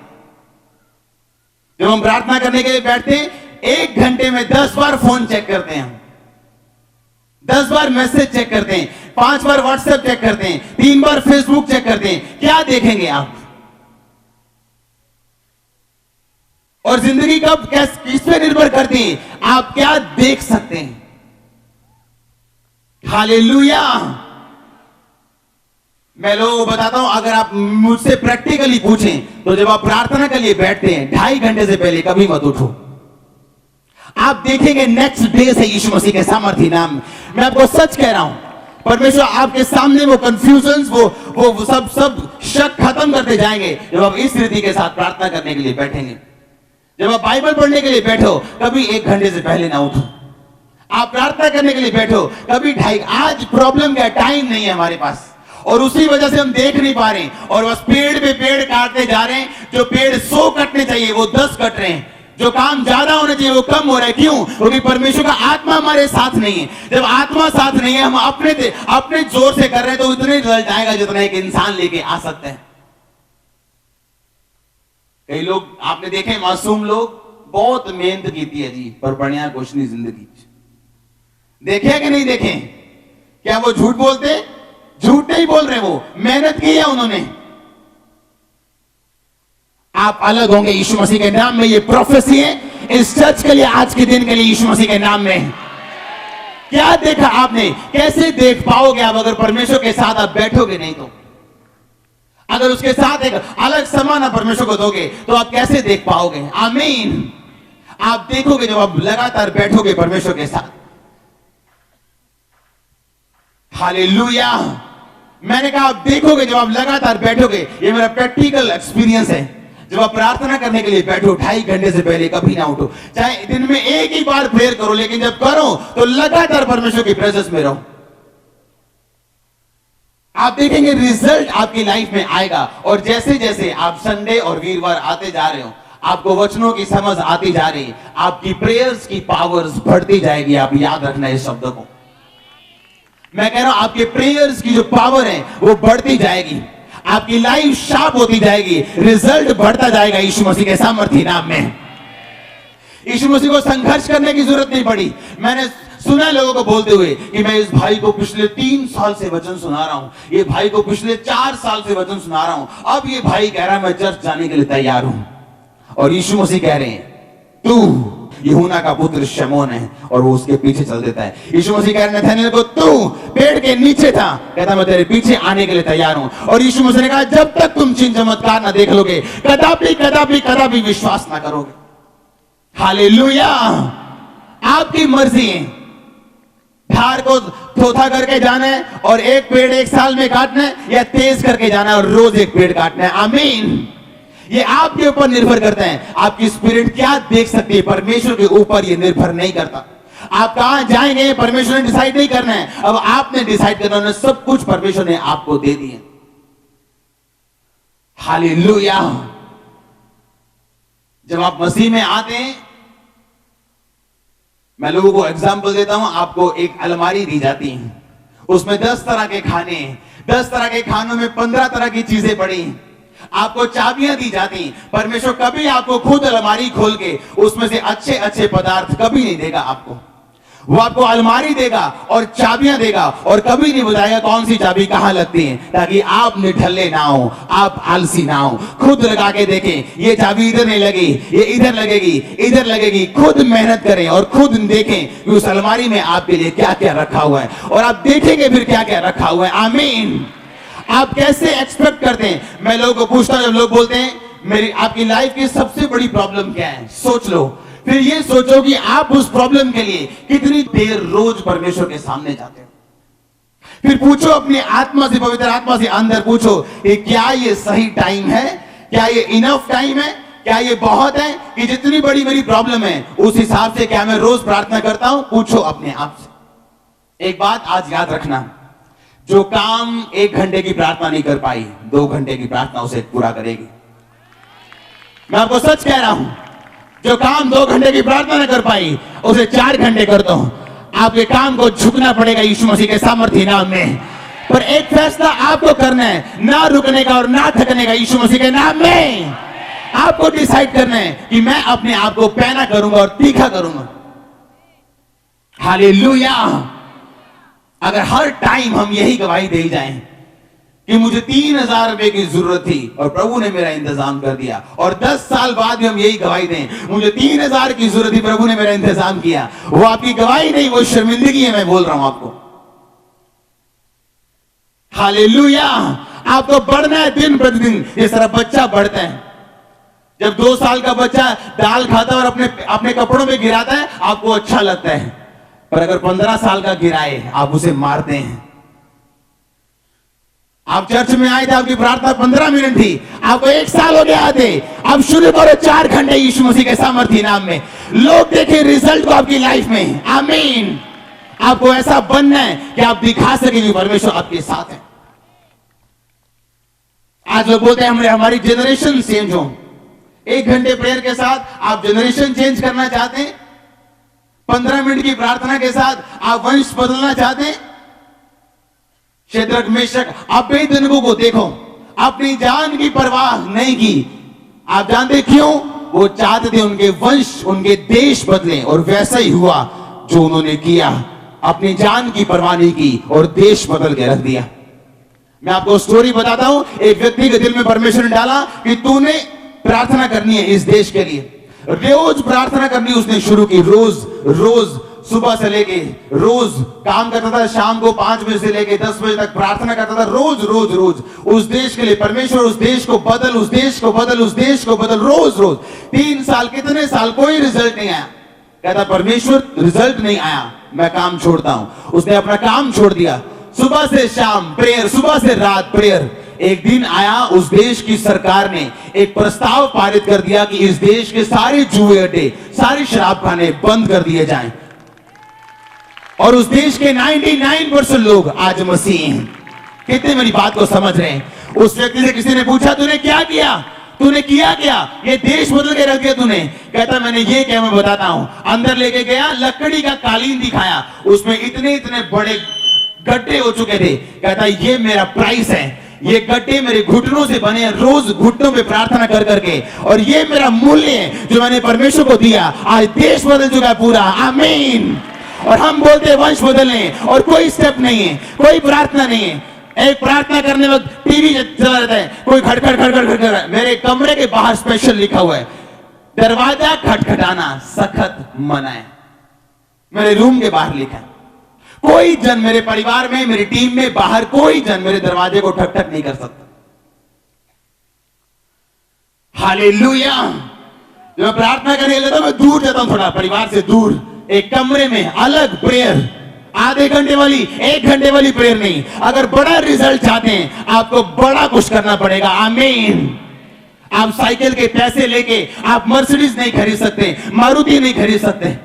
जब हम प्रार्थना करने के लिए बैठते हैं, 1 घंटे में 10 बार फोन चेक करते हैं, 10 बार मैसेज चेक करते हैं, 5 बार व्हाट्सएप चेक करते हैं, 3 बार फेसबुक चेक करते हैं। क्या देखेंगे आप? और जिंदगी कब किस पे निर्भर करती है? आप क्या देख सकते हैं। हालेलुया। मैं लोगों को बताता हूं, अगर आप मुझसे प्रैक्टिकली पूछें तो जब आप प्रार्थना के लिए बैठते हैं 2.5 घंटे से पहले कभी मत उठो। आप देखेंगे नेक्स्ट डे से यीशु मसीह के सामर्थी नाम में, मैं आपको सच कह रहा हूं, परमेश्वर आपके सामने वो कंफ्यूजन, वो सब शक खत्म करते जाएंगे जब आप इस रीति के साथ प्रार्थना करने के लिए बैठेंगे। जब आप बाइबल पढ़ने के लिए बैठो कभी 1 घंटे से पहले ना उठो। आप प्रार्थना करने के लिए बैठो कभी 2.5। आज प्रॉब्लम क्या, टाइम नहीं है हमारे पास, और उसी वजह से हम देख नहीं पा रहे हैं और बस पेड़ पे पेड़ काटते जा रहे हैं। जो पेड़ 100 कटने चाहिए वो 10 कट रहे हैं, जो काम ज्यादा होना चाहिए वो कम हो रहा है। क्यों? क्योंकि परमेश्वर का आत्मा हमारे साथ नहीं है। जब आत्मा साथ नहीं है, हम अपने जोर से कर रहे हैं तो उतने रिजल्ट आएगा जितना एक इंसान लेके आ सकता है। कई लोग आपने देखे, मासूम लोग, बहुत मेहनत की थी जी, पर बढ़िया कुछ नहीं जिंदगी। देखे कि नहीं देखे? क्या वो झूठ बोलते? झूठ नहीं बोल रहे, वो मेहनत की है उन्होंने। आप अलग होंगे यीशु मसीह के नाम में। ये प्रोफेसी है इस चर्च के लिए, आज के दिन के लिए, यीशु मसीह के नाम में। क्या देखा आपने? कैसे देख पाओगे आप अगर परमेश्वर के साथ आप बैठोगे नहीं तो? अगर उसके साथ एक अलग समान आप परमेश्वर को दोगे तो आप कैसे देख पाओगे? आमीन। आप देखोगे जब आप लगातार बैठोगे परमेश्वर के साथ। हालेलुया। मैंने कहा आप देखोगे जब आप लगातार बैठोगे। ये मेरा प्रैक्टिकल एक्सपीरियंस है। जब आप प्रार्थना करने के लिए बैठो 2.5 घंटे से पहले कभी ना उठो। चाहे दिन में 1 ही बार प्रेयर करो, लेकिन जब करो तो लगातार परमेश्वर की प्रेजेंस में रहो। आप देखेंगे रिजल्ट आपकी लाइफ में आएगा। और जैसे जैसे आप संडे और वीरवार आते जा रहे हो, आपको वचनों की समझ आती जा रही, आपकी प्रेयर्स की पावर्स बढ़ती जाएगी। आप याद रखना इस शब्द को, मैं कह रहा हूं आपके प्रेयर्स की जो पावर है वो बढ़ती जाएगी, आपकी लाइफ शार्प होती जाएगी, रिजल्ट बढ़ता जाएगा यीशु मसीह के सामर्थ्य नाम में। यीशु मसीह को संघर्ष करने की जरूरत नहीं पड़ी। मैंने सुना लोगों को बोलते हुए कि मैं इस भाई को पिछले 3 साल से वचन सुना रहा हूं, ये भाई को पिछले 4 साल से वचन सुना रहा हूं, अब ये भाई कह रहा है मैं चर्च जाने के लिए तैयार हूं। और यीशु मसीह कह रहे हैं तू यूहन्ना का पुत्र शमौन है, और वो उसके पीछे चल देता है। यीशु मसीह कह रहे हैं नथानिएल को तू पेड़ के नीचे था, कहता मैं तेरे पीछे आने के लिए तैयार हूं। और यीशु मसीह ने कहा जब तक तुम चिन्ह चमत्कार ना देख लोगे कदापि कदापि कदापि विश्वास ना करोगे। हालेलुया, आपकी मर्जी है। धार को थोथा करके जाना है और एक पेड़ 1 साल में काटना है, या तेज करके जाना है और रोज एक पेड़ काटना है। आमीन। ये आपके ऊपर निर्भर करता है, आपकी स्पिरिट क्या देख सकती है, परमेश्वर के ऊपर ये निर्भर नहीं करता। आप कहां जाएंगे परमेश्वर ने डिसाइड नहीं करना है, अब आपने डिसाइड करना है। सब कुछ परमेश्वर ने आपको दे दिए। हालेलुया। जब आप मसीह में आते हैं, मैं लोगों को एग्जाम्पल देता हूं, आपको एक अलमारी दी जाती है, उसमें 10 तरह के खाने हैं, 10 तरह के खानों में 15 तरह की चीजें पड़ी, आपको चाबियां दी जाती। परमेश्वर कभी आपको खुद अलमारी खोल के उसमें से अच्छे अच्छे पदार्थ कभी नहीं देगा आपको। वो आपको अलमारी देगा और चाबियां देगा, और कभी नहीं बताएगा कौन सी चाबी कहां लगती है, ताकि आप निठल्ले ना हो, आप आलसी ना हो। खुद लगा के देखें, ये चाबी इधर नहीं लगी, ये इधर लगेगी, इधर लगेगी। खुद मेहनत करें और खुद देखें कि उस अलमारी में आपके लिए क्या क्या रखा हुआ है, और आप देखेंगे फिर क्या क्या रखा हुआ है। आमीन। आप कैसे एक्सपेक्ट करते हैं? मैं लोगों को पूछता हूं, जब लोग बोलते हैं मेरी आपकी लाइफ की सबसे बड़ी प्रॉब्लम क्या है, सोच लो। फिर ये सोचो कि आप उस प्रॉब्लम के लिए कितनी देर रोज परमेश्वर के सामने जाते हो। फिर पूछो अपनी आत्मा से, पवित्र आत्मा से अंदर पूछो कि क्या ये सही टाइम है, क्या ये इनफ टाइम है, क्या ये बहुत है कि जितनी बड़ी मेरी प्रॉब्लम है उस हिसाब से क्या मैं रोज प्रार्थना करता हूं। पूछो अपने आप से। एक बात आज याद रखना, जो काम 1 घंटे की प्रार्थना नहीं कर पाई, 2 घंटे की प्रार्थना उसे पूरा करेगी। मैं आपको सच कह रहा हूं, जो काम 2 घंटे की प्रार्थना न कर पाई उसे 4 घंटे कर दो। आपके काम को झुकना पड़ेगा यीशु मसीह के सामर्थ्य नाम में। पर एक फैसला आपको करना है, ना रुकने का और ना थकने का। यीशु मसीह के नाम में आपको डिसाइड करना है कि मैं अपने आप को पैना करूंगा और तीखा करूंगा। हालेलुया। अगर हर टाइम हम यही गवाही दे जाएं कि मुझे 3000 रुपए की जरूरत थी और प्रभु ने मेरा इंतजाम कर दिया, और 10 साल बाद भी हम यही गवाही दें मुझे 3000 की जरूरत थी, प्रभु ने मेरा इंतजाम किया, वो आपकी गवाही नहीं, वो शर्मिंदगी है। मैं बोल रहा हूं आपको। हालेलुया। आपको बढ़ना है दिन प्रतिदिन, जिस तरह बच्चा बढ़ता है। जब 2 साल का बच्चा दाल खाता है और अपने कपड़ों में गिराता है, आपको अच्छा लगता है। पर अगर 15 साल का गिराए, आप उसे मारते हैं। आप चर्च में आए थे, आपकी प्रार्थना 15 मिनट थी, आपको 1 साल हो गया आते, अब शुरू करो 4 घंटे यीशु मसीह के सामर्थ्य नाम में। लोग देखें रिजल्ट को आपकी लाइफ में। आमीन। आपको ऐसा बनना है कि आप दिखा सकेंगे परमेश्वर आपके साथ है। आज लोग बोलते हैं हमारी जनरेशन चेंज हो। 1 घंटे प्रेयर के साथ आप जनरेशन चेंज करना चाहते हैं? 15 मिनट की प्रार्थना के साथ आप वंश बदलना चाहते हैं? शेद्रक मेशक अबेदनगो को देखो, अपनी जान की परवाह नहीं की। आप जानते क्यों? वो चाहते थे उनके वंश, उनके देश बदले, और वैसा ही हुआ जो उन्होंने किया। अपनी जान की परवाह नहीं की और देश बदल के रख दिया। मैं आपको स्टोरी बताता हूं। एक व्यक्ति के दिल में परमेश्वर ने डाला कि तूने प्रार्थना करनी है इस देश के लिए। रोज प्रार्थना करनी उसने शुरू की। रोज सुबह से लेके रोज काम करता था, शाम को 5 बजे से लेके 10 बजे तक प्रार्थना करता था। रोज उस देश के लिए। परमेश्वर उस देश को बदल, उस देश को बदल, उस देश को बदल। रोज 3 साल, कितने साल, कोई रिजल्ट नहीं आया। कहता परमेश्वर रिजल्ट नहीं आया, मैं काम छोड़ता हूं। उसने अपना काम छोड़ दिया। सुबह से शाम प्रेयर, सुबह से रात प्रेयर। एक दिन आया, उस देश की सरकार ने एक प्रस्ताव पारित कर दिया कि इस देश के सारे जुए अड्डे, सारे शराब खाने बंद कर दिए जाएं। और उस देश के 99% लोग आज मसीही हैं। कितने मेरी बात को समझ रहे हैं? उस व्यक्ति से किसी ने पूछा तूने क्या किया, तूने किया क्या, ये देश बदल के रख दिया तूने? कहता मैंने ये क्या, मैं बताता हूं। अंदर लेके गया, लकड़ी का कालीन दिखाया, उसमें इतने इतने बड़े गड्ढे हो चुके थे। कहता ये मेरा प्राइस है, ये गड्ढे मेरे घुटनों से बने हैं, रोज घुटनों पे प्रार्थना कर करके, और ये मेरा मूल्य है जो मैंने परमेश्वर को दिया। आज देश बदल चुका है पूरा, आमीन। और हम बोलते हैं वंश बदलने, और कोई स्टेप नहीं है, कोई प्रार्थना नहीं है। एक प्रार्थना करने वक्त टीवी चला रहता है, कोई खटखट खटखट खटखट। मेरे कमरे के बाहर स्पेशल लिखा हुआ है, दरवाजा खटखटाना सख्त मना है। मेरे रूम के बाहर लिखा है। कोई जन मेरे परिवार में, मेरी टीम में, बाहर कोई जन मेरे दरवाजे को ठक ठक नहीं कर सकता। हालेलुया। जब मैं प्रार्थना करने लगता हूं, मैं दूर जाता हूं, थोड़ा परिवार से दूर, एक कमरे में अलग प्रेयर, आधे घंटे वाली, 1 घंटे वाली प्रेयर नहीं। अगर बड़ा रिजल्ट चाहते हैं, आपको बड़ा कुछ करना पड़ेगा, आमीन। आप साइकिल के पैसे लेके आप मर्सिडीज नहीं खरीद सकते, मारुति नहीं खरीद सकते।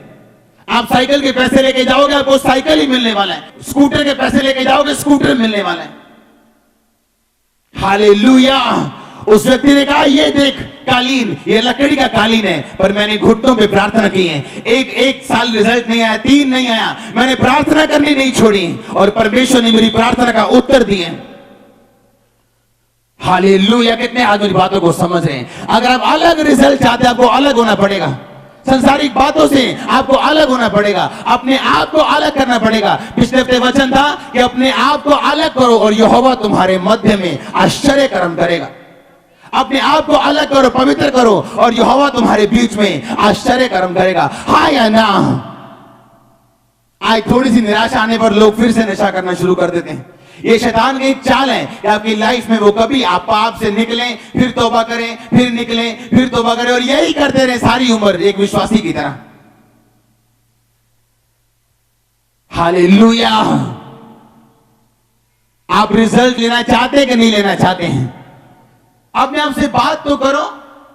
आप साइकिल के पैसे लेके जाओगे, आपको साइकिल ही मिलने वाला है। स्कूटर के पैसे लेके जाओगे, स्कूटर मिलने वाला है। हालेलुया। उस व्यक्ति ने कहा ये देख कालीन, ये लकड़ी का कालीन है, पर मैंने घुटनों पे प्रार्थना की है। एक साल रिजल्ट नहीं आया, 3 नहीं आया, मैंने प्रार्थना करनी नहीं छोड़ी, और परमेश्वर ने मेरी प्रार्थना का उत्तर दिए। हालेलुया। कितने आज मेरी बातों को समझ रहे हैं? अगर आप अलग रिजल्ट चाहते हैं, आपको अलग होना पड़ेगा। संसारिक बातों से आपको अलग होना पड़ेगा, अपने आप को अलग करना पड़ेगा। पिछले हफ्ते वचन था कि अपने आप को अलग करो और यहोवा तुम्हारे मध्य में आश्चर्य कर्म करेगा। अपने आप को अलग करो, पवित्र करो, और यहोवा तुम्हारे बीच में आश्चर्य कर्म करेगा। हाँ या ना? आज थोड़ी सी निराशा आने पर लोग फिर से नशा करना शुरू कर देते हैं। ये शैतान की एक चाल है कि आपकी लाइफ में वो कभी आप पाप से निकलें, फिर तौबा करें, फिर निकलें, फिर तौबा करें, और यही करते रहे सारी उम्र, एक विश्वासी की तरह। हालेलुया। आप रिजल्ट लेना चाहते हैं कि नहीं लेना चाहते हैं? अपने आप से बात तो करो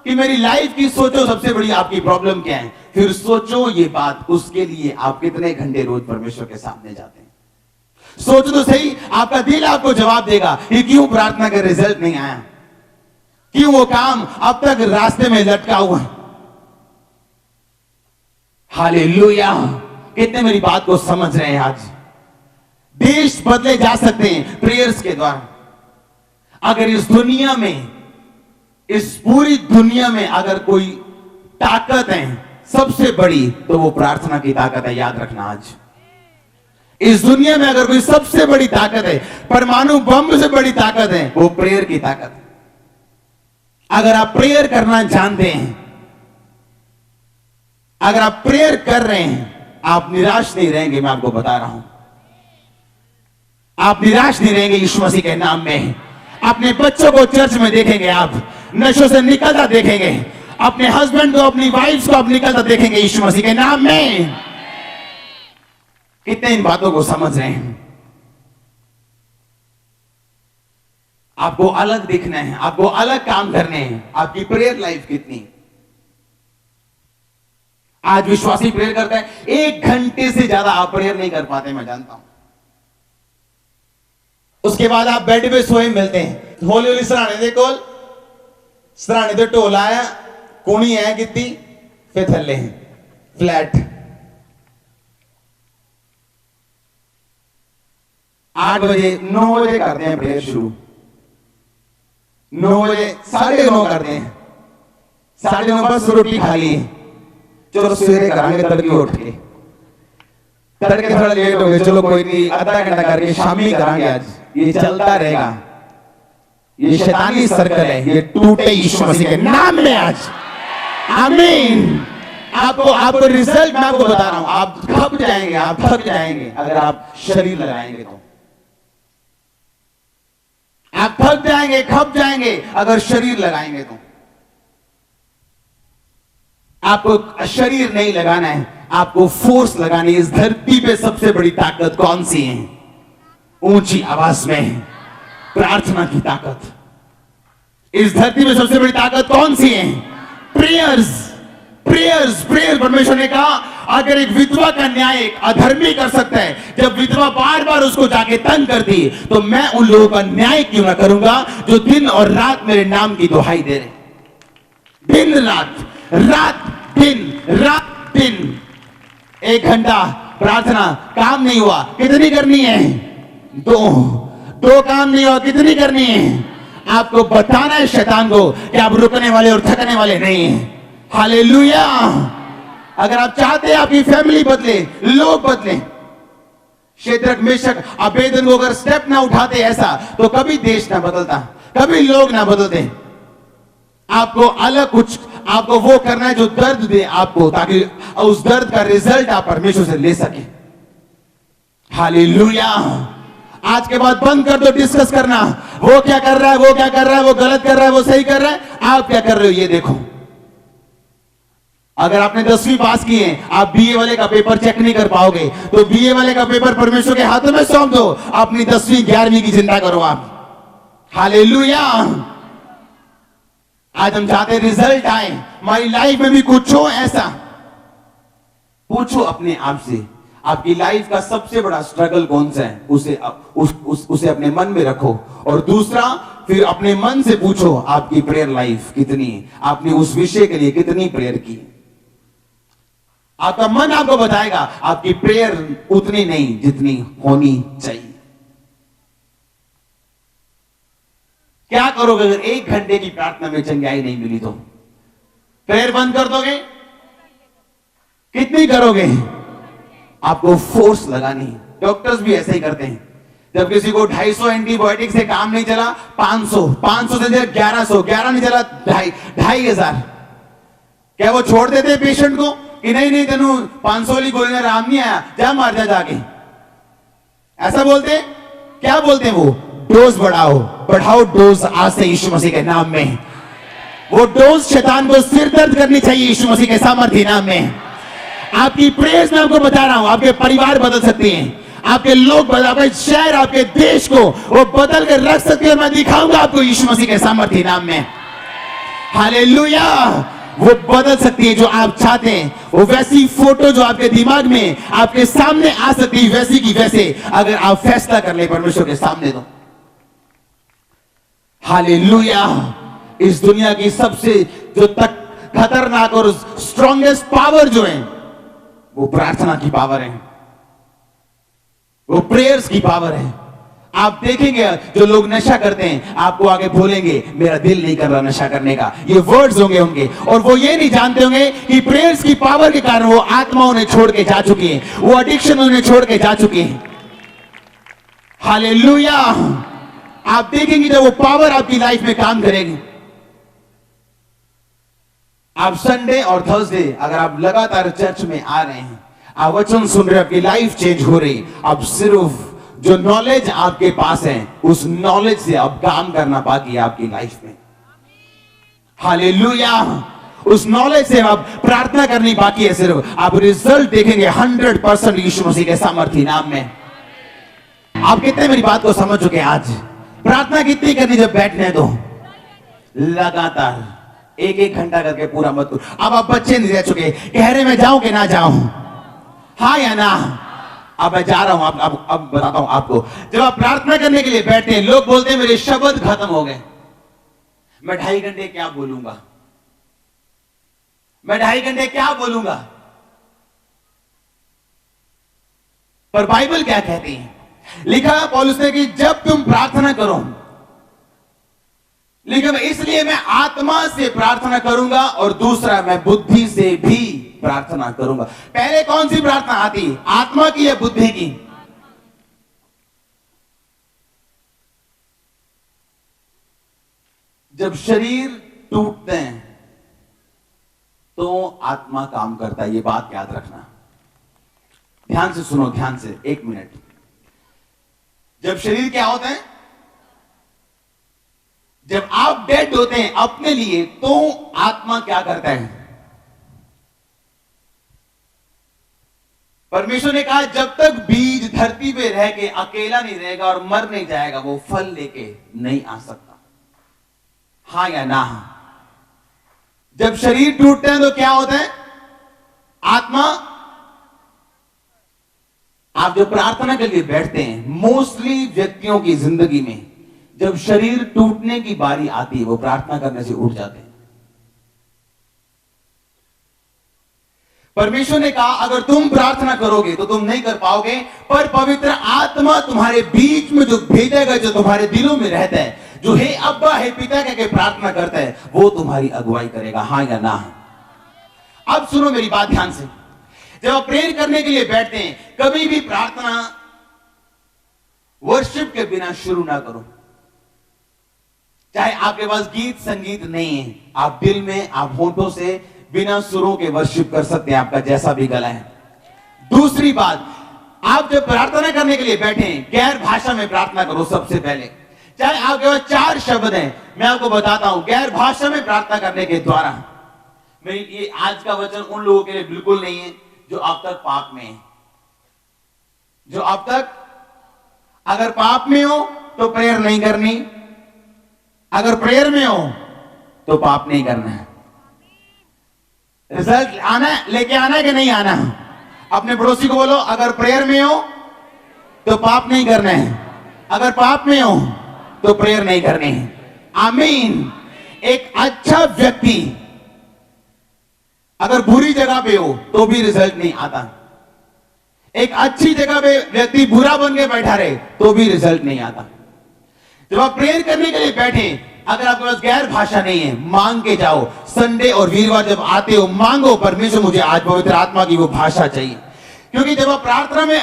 कि मेरी लाइफ की सोचो, सबसे बड़ी आपकी प्रॉब्लम क्या है, फिर सोचो ये बात। उसके लिए आप कितने घंटे रोज परमेश्वर के सामने जाते हैं? सोचो तो सही। आपका दिल आपको जवाब देगा कि क्यों प्रार्थना का रिजल्ट नहीं आया, क्यों वो काम अब तक रास्ते में लटका हुआ। हालेलुया। कितने मेरी बात को समझ रहे हैं? आज देश बदले जा सकते हैं प्रेयर्स के द्वारा। अगर इस दुनिया में, इस पूरी दुनिया में अगर कोई ताकत है सबसे बड़ी, तो वो प्रार्थना की ताकत है। याद रखना, आज इस दुनिया में अगर कोई सबसे बड़ी ताकत है, परमाणु बम से बड़ी ताकत है, वो प्रेयर की ताकत है। अगर आप प्रेयर करना जानते हैं, अगर आप प्रेयर कर रहे हैं, आप निराश नहीं रहेंगे। मैं आपको बता रहा हूं, आप निराश नहीं रहेंगे यीशु मसीह के नाम में। अपने बच्चों को चर्च में देखेंगे, आप नशों से निकलता देखेंगे। अपने हस्बैंड को, अपनी वाइफ को आप निकलता देखेंगे यीशु मसीह के नाम में। कितने इन बातों को समझ रहे हैं? आपको अलग दिखना है, आपको अलग काम करने हैं। आपकी प्रेयर लाइफ कितनी? आज विश्वासी प्रेयर करता है, 1 घंटे से ज्यादा आप प्रेयर नहीं कर पाते, मैं जानता हूं। उसके बाद आप बेड पे सोए मिलते हैं। हौली हौली सराहने दे कोल, सराहने दे ढोल आया, कुणी है कितनी, फिर थल्ले हैं फ्लैट। 8 बजे 9 बजे करते हैं प्रेयर शुरू, 9 बजे 9:30 करते हैं, 9:30 बस रोटी खा ली, चलो सवेरे करांगे तड़के उठ के। तड़के थोड़ा लेट हो गए, चलो कोई नहीं, आधा घंटा करके शामी करांगे। आज ये चलता रहेगा, ये शैतानी सर्कल है, ये टूटे यीशु मसीह के नाम में आज, आमीन। आपको रिजल्ट मैं आपको बता रहा हूं, आप खप जाएंगे, आप थक जाएंगे अगर आप शरीर लगाएंगे तो। आप थक जाएंगे, खप जाएंगे अगर शरीर लगाएंगे तो। आपको शरीर नहीं लगाना है, आपको फोर्स लगानी है। इस धरती पे सबसे बड़ी ताकत कौन सी है? ऊंची आवाज में प्रार्थना की ताकत। इस धरती में सबसे बड़ी ताकत कौन सी है? Prayers, prayers, prayer. परमेश्वर ने कहा अगर एक विधवा का न्याय एक अधर्मी कर सकता है, जब विधवा बार बार उसको जाके तंग करती है, तो मैं उन लोगों का न्याय क्यों ना करूंगा जो दिन और रात मेरे नाम की दुहाई दे रहे। दिन रात, रात दिन 1 घंटा प्रार्थना, काम नहीं हुआ, कितनी करनी है? दो काम नहीं हुआ, कितनी करनी है? आपको बताना है शैतान को कि आप रुकने वाले और थकने वाले नहीं हैं। हालेलुया। अगर आप चाहते हैं आपकी फैमिली बदले, लोग बदले, शेद्रक मेशक अबेदनगो अगर स्टेप ना उठाते ऐसा, तो कभी देश ना बदलता, कभी लोग ना बदलते। आपको अलग कुछ, आपको वो करना है जो दर्द दे आपको, ताकि उस दर्द का रिजल्ट आप परमेश्वर से ले सके। हालेलुया। आज के बाद बंद कर दो डिस्कस करना, वो क्या कर रहा है, वो क्या कर रहा है, वो गलत कर रहा है, वो सही कर रहा है, आप क्या कर रहे हो ये देखो। अगर आपने 10वीं पास की है, आप बीए वाले का पेपर चेक नहीं कर पाओगे, तो बीए वाले का पेपर परमेश्वर के हाथों में सौंप दो, अपनी 10वीं 11वीं की चिंता करो आप। हालेलुया। आज हम चाहते हैं रिजल्ट आए, हमारी लाइफ में भी कुछ हो ऐसा। पूछो अपने आप से, आपकी लाइफ का सबसे बड़ा स्ट्रगल कौन सा है, उसे अपने मन में रखो। और दूसरा, फिर अपने मन से पूछो आपकी प्रेयर लाइफ कितनी है, आपने उस विषय के लिए कितनी प्रेयर की। आपका मन आपको बताएगा आपकी प्रेयर उतनी नहीं जितनी होनी चाहिए। क्या करोगे अगर 1 घंटे की प्रार्थना में चंगाई नहीं मिली तो? प्रेयर बंद कर दोगे? कितनी करोगे? आपको फोर्स लगानी। डॉक्टर्स भी ऐसे ही करते हैं, जब किसी को 250 एंटीबायोटिक से काम नहीं चला, 500 से 1100, 11 नहीं चला 2500, क्या वो छोड़ देते पेशेंट को कि नहीं तेनू 500 वाली गोली में आराम नहीं आया, जा मार जा जाके? ऐसा बोलते? क्या बोलते हैं वो? डोज बढ़ाओ डोज आज से यीशु मसीह के नाम में। वो डोज शैतान को सिर दर्द करनी चाहिए यीशु मसीह के सामर्थ्य नाम में। आपकी प्रेयर्स में आपको बता रहा हूं, आपके परिवार बदल सकती हैं, आपके लोग बदल, आपके शहर, आपके देश को वो बदल कर रख सकते हैं। मैं दिखाऊंगा आपको यीशु मसीह के सामर्थ्य नाम में। हालेलुया। वो बदल सकती है जो आप चाहते हैं। वो वैसी फोटो जो आपके दिमाग में आपके सामने आ सकती है, वैसी की वैसे, अगर आप फैसला कर ले परमेश्वर के सामने तो। हालेलुया। इस दुनिया की सबसे जो तक खतरनाक और स्ट्रॉन्गेस्ट पावर जो है, वो प्रार्थना की पावर है, वो प्रेयर्स की पावर है। आप देखेंगे जो लोग नशा करते हैं, आपको आगे बोलेंगे मेरा दिल नहीं कर रहा नशा करने का, ये वर्ड्स होंगे उनके, और वो ये नहीं जानते होंगे कि प्रेयर्स की पावर के कारण वो आत्मा उन्हें छोड़ के जा चुकी है, वो एडिक्शन उन्हें छोड़ के जा चुकी है। हालेलुया। आप देखेंगे जब वो पावर आपकी लाइफ में काम करेगी। आप संडे और थर्सडे अगर आप लगातार चर्च में आ रहे हैं, आप वचन सुन रहे हैं, आपकी लाइफ चेंज हो रही, अब सिर्फ जो नॉलेज आपके पास है उस नॉलेज से अब काम करना बाकी है आपकी लाइफ में। हालेलुया। उस नॉलेज से अब प्रार्थना करनी बाकी है, सिर्फ आप रिजल्ट देखेंगे 100% यीशु मसीह के सामर्थ्य नाम में। आप कितने मेरी बात को समझ चुके हैं? आज प्रार्थना कितनी करनी जब बैठने दो, लगातार 1-1 घंटा करके पूरा मत करो। अब आप बच्चे नहीं रह चुके, कह रहे मैं जाऊं कि ना जाऊं, हाँ या ना? अब मैं जा रहा हूं। अब बताता हूं आपको, जब आप प्रार्थना करने के लिए बैठते हैं, लोग बोलते हैं मेरे शब्द खत्म हो गए, मैं 2.5 घंटे क्या बोलूंगा, मैं 2.5 घंटे क्या बोलूंगा। पर बाइबल क्या कहती है? लिखा पौलुस ने कि जब तुम प्रार्थना करो, लेकिन इसलिए मैं आत्मा से प्रार्थना करूंगा, और दूसरा मैं बुद्धि से भी प्रार्थना करूंगा। पहले कौन सी प्रार्थना आती है, आत्मा की या बुद्धि की? जब शरीर टूटते हैं तो आत्मा काम करता है, ये बात याद रखना। ध्यान से सुनो, ध्यान से 1 मिनट। जब शरीर क्या होता है, जब आप डेड होते हैं अपने लिए, तो आत्मा क्या करता है? परमेश्वर ने कहा जब तक बीज धरती पे रह के अकेला नहीं रहेगा और मर नहीं जाएगा, वो फल लेके नहीं आ सकता। हाँ या ना? जब शरीर टूटते हैं तो क्या होता है? आत्मा आप जब प्रार्थना के लिए बैठते हैं, मोस्टली व्यक्तियों की जिंदगी में जब शरीर टूटने की बारी आती है, वो प्रार्थना करने से उठ जाते हैं। परमेश्वर ने कहा अगर तुम प्रार्थना करोगे तो तुम नहीं कर पाओगे, पर पवित्र आत्मा तुम्हारे बीच में जो भेजेगा, जो तुम्हारे दिलों में रहता है, जो हे अब्बा हे पिता कह के प्रार्थना करता है, वो तुम्हारी अगुवाई करेगा, हां या ना। अब सुनो मेरी बात ध्यान से, जब आप प्रेयर करने के लिए बैठते हैं, कभी भी प्रार्थना वर्शिप के बिना शुरू ना करो। चाहे आपके पास गीत संगीत नहीं है, आप दिल में, आप होठों से बिना सुरों के वर्शिप कर सकते हैं, आपका जैसा भी गला है। दूसरी बात, आप जब प्रार्थना करने के लिए बैठे हैं, गैर भाषा में प्रार्थना करो सबसे पहले। चाहे आपके पास 4 शब्द हैं, मैं आपको बताता हूं, गैर भाषा में प्रार्थना करने के द्वारा, मेरी ये आज का वचन उन लोगों के लिए बिल्कुल नहीं है जो अब तक पाप में है। जो अब तक अगर पाप में हो तो प्रेयर नहीं करनी, अगर प्रेयर में हो तो पाप नहीं करना है। रिजल्ट आना है, लेके आना है कि नहीं आना। अपने पड़ोसी को बोलो अगर प्रेयर में हो तो पाप नहीं करना है, अगर पाप में हो तो प्रेयर नहीं करनी है। आमीन। एक अच्छा व्यक्ति अगर बुरी जगह पे हो तो भी रिजल्ट नहीं आता। एक अच्छी जगह पे व्यक्ति बुरा बन के बैठा रहे तो भी रिजल्ट नहीं आता। जब आप प्रेयर करने के लिए बैठे, अगर आपके पास गैर भाषा नहीं है, मांग के जाओ। संडे और वीरवार जब आते हो, मांगो परमेश्वर मुझे आज पवित्र आत्मा की वो भाषा चाहिए। क्योंकि जब आप प्रार्थना में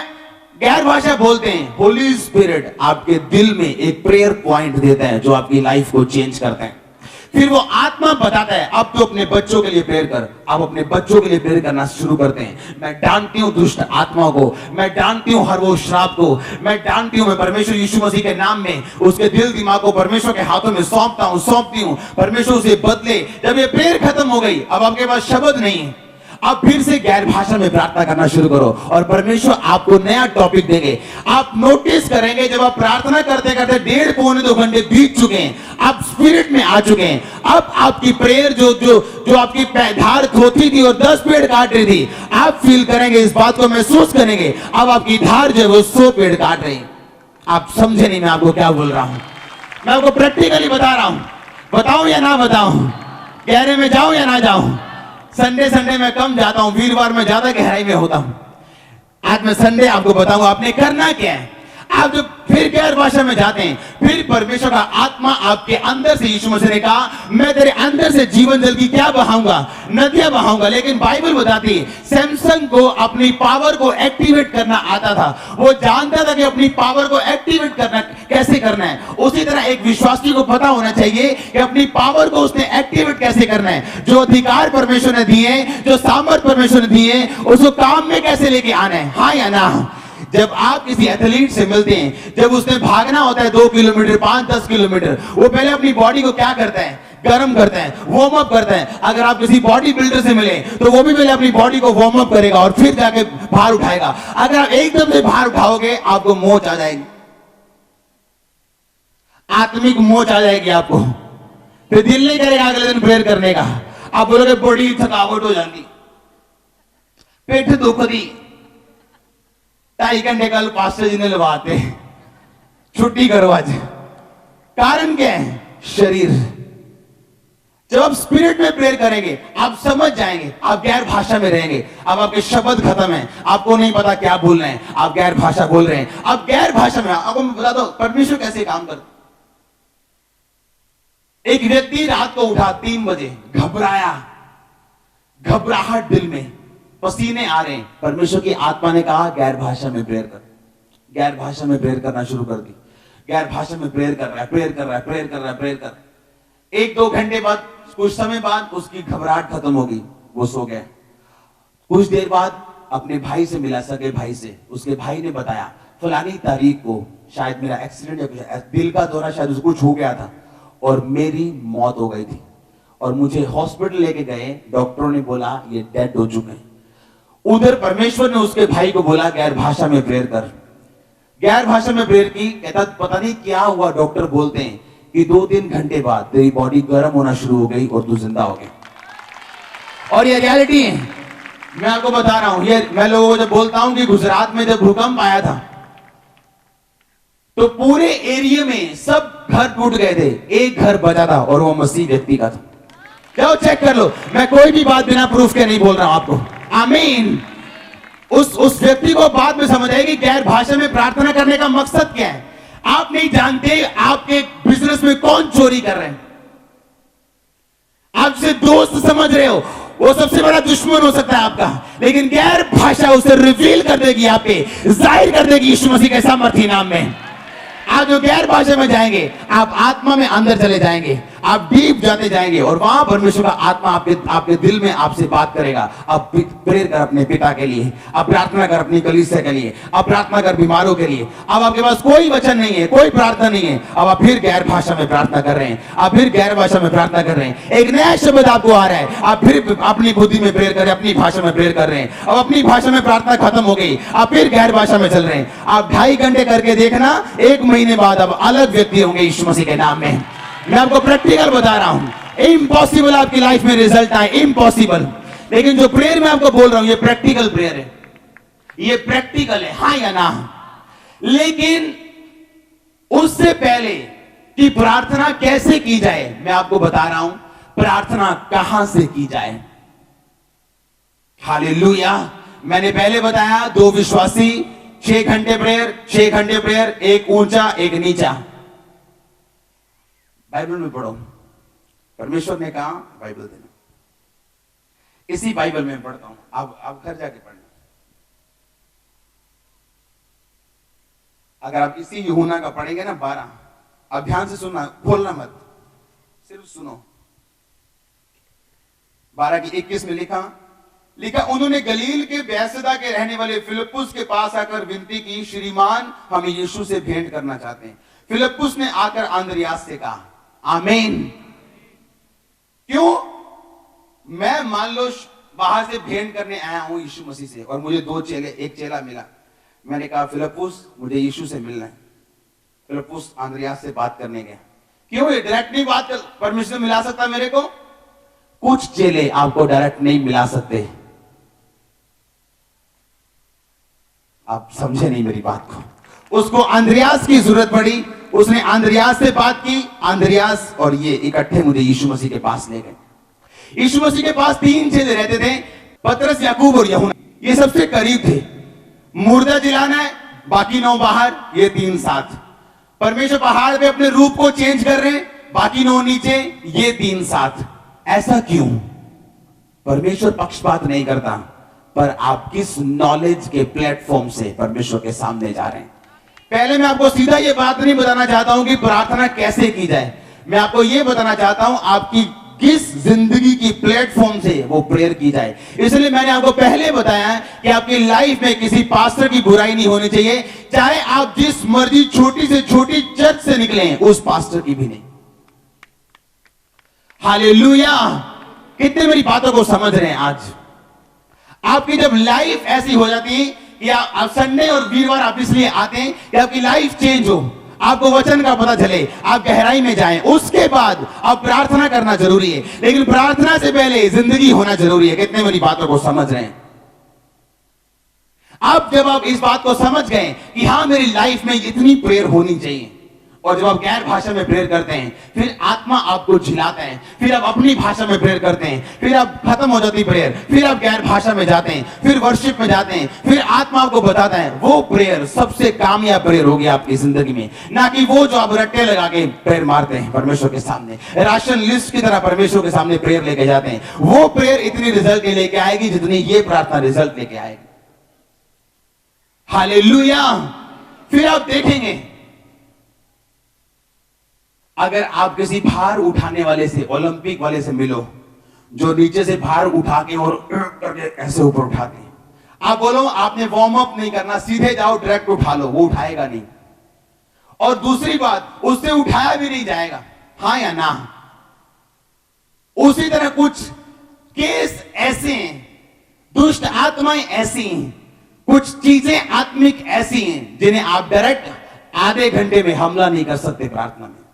गैर भाषा बोलते हैं, होली स्पिरिट आपके दिल में एक प्रेयर पॉइंट देता है जो आपकी लाइफ को चेंज करता है। फिर वो आत्मा बताता है अब तो अपने बच्चों के लिए प्रेयर कर। आप अपने बच्चों के लिए प्रेयर करना शुरू करते हैं। मैं डांटती हूं दुष्ट आत्मा को, मैं डांटती हूं हर वो श्राप को, मैं डांटती हूं, मैं परमेश्वर यीशु मसीह के नाम में उसके दिल दिमाग को परमेश्वर के हाथों में सौंपती हूं। परमेश्वर उसे बदले। जब ये प्रेयर खत्म हो गई, अब आपके पास शब्द नहीं है, आप फिर से गैर भाषा में प्रार्थना करना शुरू करो और परमेश्वर आपको नया टॉपिक देंगे। आप नोटिस करेंगे जब आप प्रार्थना करते करते 1.5 पौने 2 घंटे बीत चुके हैं, आप स्पिरिट में आ चुके हैं। अब आपकी प्रेयर जो आपकी धार होती थी और 10 पेड़ काट रही थी, आप फील करेंगे, इस बात को महसूस करेंगे, अब आपकी धार जो है वो 100 पेड़ काट रही। आप समझे नहीं मैं आपको क्या बोल रहा हूं। मैं आपको प्रैक्टिकली बता रहा हूं। बताऊं या ना बताऊं, गहरे में जाऊं या ना जाऊं। संडे में कम जाता हूं, वीरवार में ज्यादा गहराई में होता हूं। आज मैं संडे आपको बताऊंगा आपने करना क्या है। आप जब फिर गैर भाषा में जाते हैं, फिर परमेश्वर का आत्मा आपके अंदर से, यीशु मसीह ने कहा मैं तेरे अंदर से जीवन जल की क्या बहाऊंगा, नदियां बहाऊंगा। लेकिन बाइबल बताती है सैमसन को अपनी पावर को एक्टिवेट करना आता था। वो जानता था कि अपनी पावर को एक्टिवेट करना कैसे करना है। उसी तरह एक विश्वासी को पता होना चाहिए कि अपनी पावर को उसने एक्टिवेट कैसे करना है। जो अधिकार परमेश्वर ने दिए, जो सामर्थ परमेश्वर ने दिए, उसको काम में कैसे लेके आना है, हाँ या ना। जब आप किसी एथलीट से मिलते हैं, जब उसने भागना होता है 2 किलोमीटर 5-10 किलोमीटर, वो पहले अपनी बॉडी को क्या करता है, गर्म करता है, वार्म अप करता है। अगर आप किसी बॉडी बिल्डर से मिले तो वो भी पहले अपनी बॉडी को वार्म अप करेगा और फिर जाके भार उठाएगा। अगर आप एकदम से भार उठाओगे आपको मोच आ जाएगी, आत्मिक मोच आ जाएगी आपको, फिर दिल नहीं करेगा अगले दिन प्रेयर करने का। आप बोलोगे बॉडी थकावट हो जाती, पेट दुखती, 2.5 घंटे कल पास्टर जी ने लवाते, छुट्टी करो आज। कारण क्या है, शरीर। जब आप स्पिरिट में प्रेयर करेंगे आप समझ जाएंगे, आप गैर भाषा में रहेंगे। अब आपके शब्द खत्म है, आपको नहीं पता क्या बोल रहे हैं, आप गैर भाषा बोल रहे हैं, आप गैर भाषा में। आपको मैं बता दो परमेश्वर कैसे काम करता। एक व्यक्ति रात को उठा 3 बजे, घबराया, घबराहट दिल में, पसीने आ रहे हैं। परमेश्वर की आत्मा ने कहा गैर भाषा में प्रेयर कर। गैर भाषा में प्रेयर करना शुरू कर दी। गैर भाषा में प्रेयर कर रहा है, प्रेयर कर रहा है, प्रेयर कर रहा है, प्रेयर कर। 1-2 घंटे बाद, कुछ समय बाद उसकी घबराहट खत्म होगी, वो सो गया। कुछ देर बाद अपने भाई से मिला, सगे भाई से। उसके भाई ने बताया फलानी तारीख को शायद मेरा एक्सीडेंट या कुछ दिल का दौरा शायद उसको छू गया था और मेरी मौत हो गई थी और मुझे हॉस्पिटल लेके गए, डॉक्टरों ने बोला ये डेड हो चुके हैं। उधर परमेश्वर ने उसके भाई को बोला गैर भाषा में प्रेयर कर। गैर भाषा में प्रेयर की, कहता पता नहीं क्या हुआ, डॉक्टर बोलते हैं कि 2-3 घंटे बाद तेरी बॉडी गर्म होना शुरू हो गई और तू जिंदा हो गया। और ये रियलिटी है, मैं आपको बता रहा हूं, ये मैं लोगों को जब बोलता हूं कि गुजरात में जब भूकंप आया था तो पूरे एरिया में सब घर टूट गए थे, एक घर बचा था और वो मसीह व्यक्ति का था। जाओ चेक कर लो, मैं कोई भी बात बिना प्रूफ के नहीं बोल रहा हूं आपको। आमीन। उस व्यक्ति को बाद में समझ आएगी गैर भाषा में प्रार्थना करने का मकसद क्या है। आप नहीं जानते आपके बिजनेस में कौन चोरी कर रहे हैं। आप जिसे दोस्त समझ रहे हो वो सबसे बड़ा दुश्मन हो सकता है आपका, लेकिन गैर भाषा उसे रिवील कर देगी, आपके जाहिर कर देगी यीशु मसीह के सामर्थी नाम में। आप जो गैर भाषा में जाएंगे, आप आत्मा में अंदर चले जाएंगे, आप डीप जाते जाएंगे और वहां परमेश्वर का आत्मा आपके दिल में आपसे बात करेगा। अब प्रेयर कर अपने पिता के लिए, अब प्रार्थना कर अपनी कलीसिया के लिए, अब प्रार्थना कर बीमारों के लिए। अब आपके पास कोई वचन नहीं है, कोई प्रार्थना नहीं है, अब आप फिर गैर भाषा में प्रार्थना कर रहे हैं, आप फिर गैर भाषा में प्रार्थना कर रहे हैं। एक नया शब्द आपको आ रहा है, आप फिर अपनी बुद्धि में प्रेयर करें, अपनी भाषा में प्रेयर कर रहे हैं। अब अपनी भाषा में प्रार्थना खत्म हो गई, आप फिर गैर भाषा में चल रहे हैं। आप 2.5 घंटे करके देखना, 1 महीने बाद अब अलग व्यक्ति होंगे यीशु मसीह के नाम में। मैं आपको प्रैक्टिकल बता रहा हूं, इम्पॉसिबल आपकी लाइफ में रिजल्ट आए, इम्पॉसिबल। लेकिन जो प्रेयर मैं आपको बोल रहा हूं ये प्रैक्टिकल प्रेयर है, ये प्रैक्टिकल है, हां या ना। लेकिन उससे पहले कि प्रार्थना कैसे की जाए मैं आपको बता रहा हूं प्रार्थना कहां से की जाए। हालेलुया। मैंने पहले बताया 2 विश्वासी 6 घंटे प्रेयर, 6 घंटे प्रेयर, एक ऊंचा एक नीचा। बाइबल में पढ़ो, परमेश्वर ने कहा बाइबल देना, इसी बाइबल में पढ़ता हूं, आप घर जाके पढ़ना। अगर आप इसी यूहन्ना का पढ़ेंगे ना 12, आप ध्यान से सुनना, खोलना मत, सिर्फ सुनो। 12 की 21 में लिखा उन्होंने गलील के बैसदा के रहने वाले फिलिप्पुस के पास आकर विनती की, श्रीमान हम यीशु से भेंट करना चाहते हैं। फिलिप्पुस ने आकर अंद्रियास से कहा, आमीन। क्यों? मैं मान लो बाहर से भेंट करने आया हूं यीशु मसीह से और मुझे 2 चेले, एक चेला मिला। मैंने कहा फिलिप्पुस मुझे यीशु से मिलना है। फिलिप्पुस अंद्रियास से बात करने गया। क्यों? ये डायरेक्ट नहीं बात कर, परमेश्वर मिला सकता मेरे को। कुछ चेले आपको डायरेक्ट नहीं मिला सकते। आप समझे नहीं मेरी बात को। उसको अंद्रियास की जरूरत पड़ी, उसने अंद्रियास से बात की। अंद्रियास और ये इकट्ठे मुझे यीशु मसीह के पास ले गए। यीशु मसीह के पास 3 चेले रहते थे, पतरस, याकूब और यूहन्ना। ये सबसे करीब थे। मुर्दा जिलाना है, बाकी 9 बाहर, ये 3 साथ। परमेश्वर पहाड़ पे अपने रूप को चेंज कर रहे हैं, बाकी 9 नीचे, ये 3 साथ। ऐसा क्यों? परमेश्वर पक्षपात नहीं करता, पर आप किस नॉलेज के प्लेटफॉर्म से परमेश्वर के सामने जा रहे हैं। पहले मैं आपको सीधा ये बात नहीं बताना चाहता हूं कि प्रार्थना कैसे की जाए, मैं आपको ये बताना चाहता हूं आपकी किस जिंदगी की प्लेटफॉर्म से वो प्रेयर की जाए। इसलिए मैंने आपको पहले बताया कि आपकी लाइफ में किसी पास्टर की बुराई नहीं होनी चाहिए, चाहे आप जिस मर्जी छोटी से छोटी चर्च से निकले, उस पास्टर की भी नहीं। हालेलुया। कितने मेरी बातों को समझ रहे हैं आज? आपकी जब लाइफ ऐसी हो जाती है कि आप संडे और वीरवार आप इसलिए आते हैं कि आपकी लाइफ चेंज हो, आपको वचन का पता चले, आप गहराई में जाएं, उसके बाद आप प्रार्थना करना जरूरी है। लेकिन प्रार्थना से पहले जिंदगी होना जरूरी है। कितने मेरी बातों को समझ रहे हैं? अब जब आप इस बात को समझ गए कि हां मेरी लाइफ में इतनी प्रेयर होनी चाहिए, और जब आप गैर भाषा में प्रेयर करते हैं, फिर आत्मा आपको झिलाता है, फिर आप अपनी भाषा में प्रेयर करते हैं, फिर आप खत्म हो जाती प्रेयर, फिर आप गैर भाषा में जाते हैं, फिर वर्शिप में जाते हैं, फिर आत्मा आपको बताता है वो प्रेयर सबसे कामयाब प्रेयर होगी आपकी जिंदगी में, ना कि वो जो आप रट्टे लगा के प्रेयर मारते हैं परमेश्वर के सामने, राशन लिस्ट की तरह परमेश्वर के सामने प्रेयर लेके जाते हैं। वो प्रेयर इतनी रिजल्ट लेके आएगी जितनी ये प्रार्थना रिजल्ट लेके आएगी। हालेलुया। फिर आप देखेंगे, अगर आप किसी भार उठाने वाले से, ओलंपिक वाले से मिलो, जो नीचे से भार उठा के और करके ऐसे ऊपर उठाते हैं, आप बोलो आपने वार्म अप नहीं करना, सीधे जाओ डायरेक्ट उठा लो, वो उठाएगा नहीं। और दूसरी बात, उससे उठाया भी नहीं जाएगा, हां या ना। उसी तरह कुछ केस ऐसे हैं, दुष्ट आत्माएं ऐसी हैं, कुछ चीजें आत्मिक ऐसी हैं जिन्हें आप डायरेक्ट आधे घंटे में हमला नहीं कर सकते प्रार्थना में।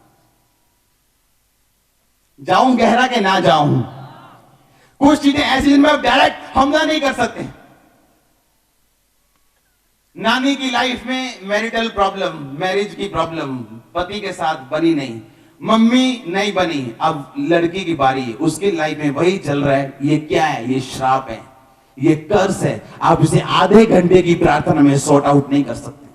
जाऊं गहरा के ना जाऊं, कुछ चीजें ऐसी जिनमें आप डायरेक्ट हमला नहीं कर सकते। नानी की लाइफ में मैरिटल प्रॉब्लम, मैरिज की प्रॉब्लम, पति के साथ बनी नहीं, मम्मी नहीं बनी, अब लड़की की बारी है, उसकी लाइफ में वही चल रहा है। ये क्या है? ये श्राप है, ये कर्स है। आप इसे आधे घंटे की प्रार्थना में सॉर्ट आउट नहीं कर सकते।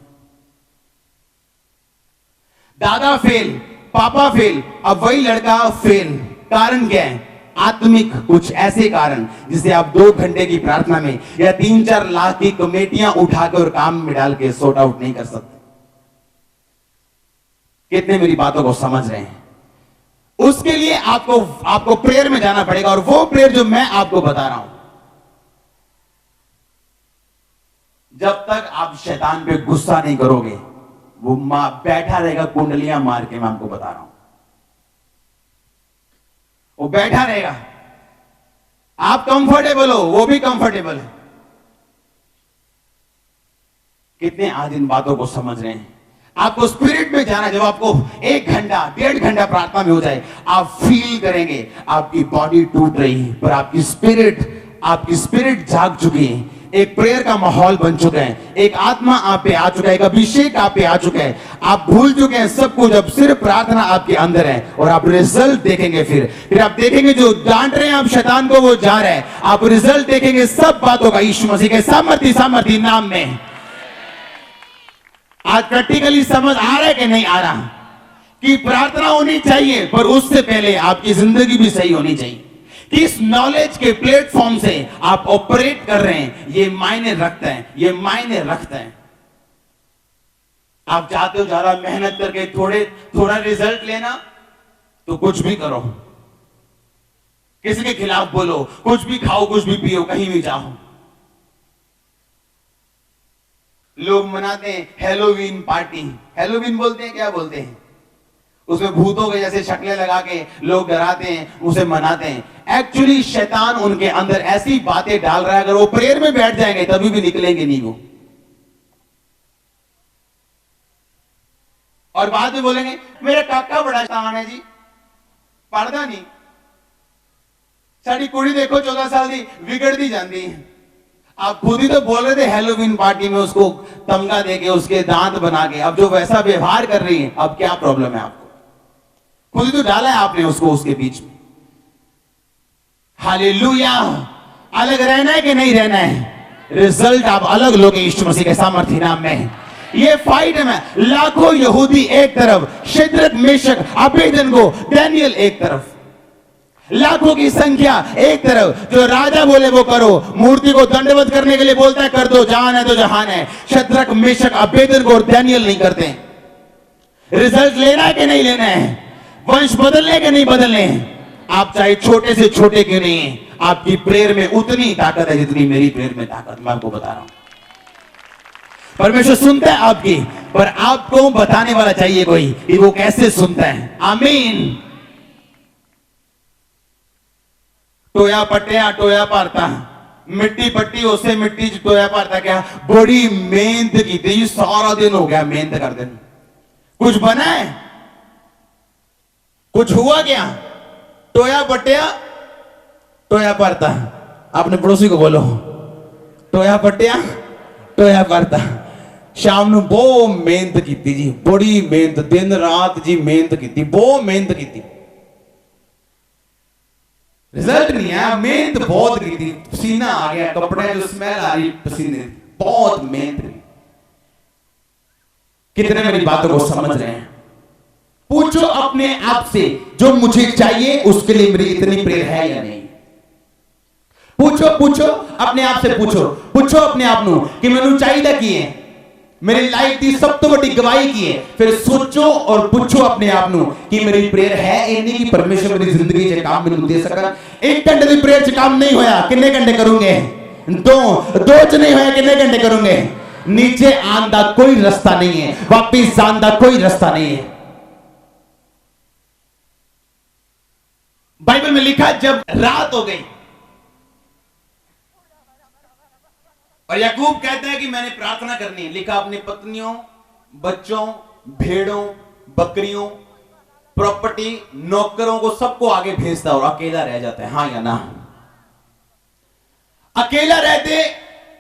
दादा फेल, पापा फेल, अब वही लड़का फेल। कारण क्या है? आत्मिक कुछ ऐसे कारण जिसे आप 2 घंटे की प्रार्थना में या 3-4 लाख की कमेटियां उठाकर काम में डाल के सॉर्ट आउट नहीं कर सकते। कितने मेरी बातों को समझ रहे हैं? उसके लिए आपको प्रेयर में जाना पड़ेगा, और वो प्रेयर जो मैं आपको बता रहा हूं, जब तक आप शैतान पे गुस्सा नहीं करोगे, वो बैठा रहेगा कुंडलियां मार के। मैं आपको बता रहा हूं, वो बैठा रहेगा। आप कंफर्टेबल हो, वो भी कंफर्टेबल है। कितने आज इन बातों को समझ रहे हैं? आपको स्पिरिट में जाना। जब आपको 1 घंटा 1.5 घंटा प्रार्थना में हो जाए, आप फील करेंगे आपकी बॉडी टूट रही है, पर आपकी स्पिरिट जाग चुकी है। एक प्रेयर का माहौल बन चुका है, एक आत्मा आप पे आ चुका है, एक अभिषेक आप पे आ चुका है। आप भूल चुके हैं सब कुछ, अब सिर्फ प्रार्थना आपके अंदर है, और आप रिजल्ट देखेंगे। फिर आप देखेंगे जो डांट रहे हैं आप शैतान को, वो जा रहा है। आप रिजल्ट देखेंगे सब बातों का यीशु मसीह के सामर्थी नाम में। आज प्रैक्टिकली समझ आ रहा है कि नहीं आ रहा कि प्रार्थना होनी चाहिए, पर उससे पहले आपकी जिंदगी भी सही होनी चाहिए। किस नॉलेज के प्लेटफॉर्म से आप ऑपरेट कर रहे हैं, ये मायने रखता है, ये मायने रखता है। आप चाहते हो ज्यादा मेहनत करके थोड़ा रिजल्ट लेना, तो कुछ भी करो, किसी के खिलाफ बोलो, कुछ भी खाओ, कुछ भी पियो, कहीं भी जाओ। लोग मनाते हैं हैलोवीन पार्टी। हैलोवीन बोलते हैं, क्या बोलते हैं? उसमें भूतों के जैसे शक्लें लगा के लोग डराते हैं, उसे मनाते हैं। एक्चुअली शैतान उनके अंदर ऐसी बातें डाल रहा है, अगर वो प्रेयर में बैठ जाएंगे तभी भी निकलेंगे नहीं वो। और बाद में बोलेंगे मेरा काका बड़ा शैतान है जी, पढ़ता नहीं। साड़ी कुड़ी देखो 14 साल की बिगड़ दी जाती है। आप खुद ही तो बोल रहे थे हैलोवीन पार्टी में उसको तमगा देके, उसके दांत बना के, अब जो वैसा व्यवहार कर रही है, अब क्या प्रॉब्लम है आपको? खुद ही तो डाला है आपने उसको उसके बीच में। हालेलुया। अलग रहना है कि नहीं रहना है? रिजल्ट आप अलग लोगे यीशु मसीह के सामर्थी नाम में। ये फाइट में लाखों यहूदी एक तरफ, शद्रक मेशक अबेदनगो दानियल एक तरफ, लाखों की संख्या एक तरफ। जो राजा बोले वो करो, मूर्ति को दंडवत करने के लिए बोलता है कर दो, जहान है तो जहान है। शद्रक मेशक अबेदनगो और दानियल नहीं करते। रिजल्ट लेना है कि नहीं लेना है? वंश बदलने के नहीं बदलने हैं? आप चाहे छोटे से छोटे क्यों नहीं है, आपकी प्रेयर में उतनी ताकत है जितनी मेरी प्रेयर में ताकत। मैं आपको बता रहा हूं, परमेश्वर सुनता है आपकी, पर आपको बताने वाला चाहिए कोई कि वो कैसे सुनता है। आमीन। टोया पट्टिया टोया पारता, मिट्टी पट्टी उसे मिट्टी टोया पारता। क्या बड़ी मेहनत की थी, सारा दिन हो गया मेहनत कर दिन, कुछ बना है? कुछ हुआ क्या? टोया पट्टिया टोया पारता। अपने पड़ोसी को बोलो टोया पट्टिया टोया पारता। शाम ਨੂੰ ਬਹੁਤ ਮਿਹਨਤ ਕੀਤੀ ਜੀ, ਬੜੀ ਮਿਹਨਤ, दिन रात जी मेहनत की, बहुत मेहनत की, रिजल्ट नहीं आया। मेहनत बहुत की थी, पसीना आ गया, कपड़े जो स्मेल आ रही पसीने, बहुत मेहनत की। कितने मेरी बातों को समझ रहे हैं? पूछो अपने आप से, जो मुझे चाहिए उसके लिए मेरी इतनी प्रेयर है या नहीं? पूछो अपने आप से, पूछो अपने आप नु कि मैनू चाहिए की है, मेरी लाइफ की सब तो बड़ी गवाही की है। फिर सोचो और पूछो अपने आप नु कि मेरी प्रेयर है इन्नी की परमेश्वर मेरी जिंदगी च काम मैनू दे सका। 1 घंटे की प्रेयर च काम नहीं होया, कितने घंटे करोगे? दो च नहीं होया, कितने घंटे करोगे? नीचे आने का कोई रास्ता नहीं है, वापिस जाने का कोई रास्ता नहीं है। बाइबल में लिखा जब रात हो गई और याकूब कहता है कि मैंने प्रार्थना करनी है, लिखा अपनी पत्नियों, बच्चों, भेड़ों, बकरियों, प्रॉपर्टी, नौकरों को सबको आगे भेजता और अकेला रह जाता है। हाँ या ना? अकेला रहते,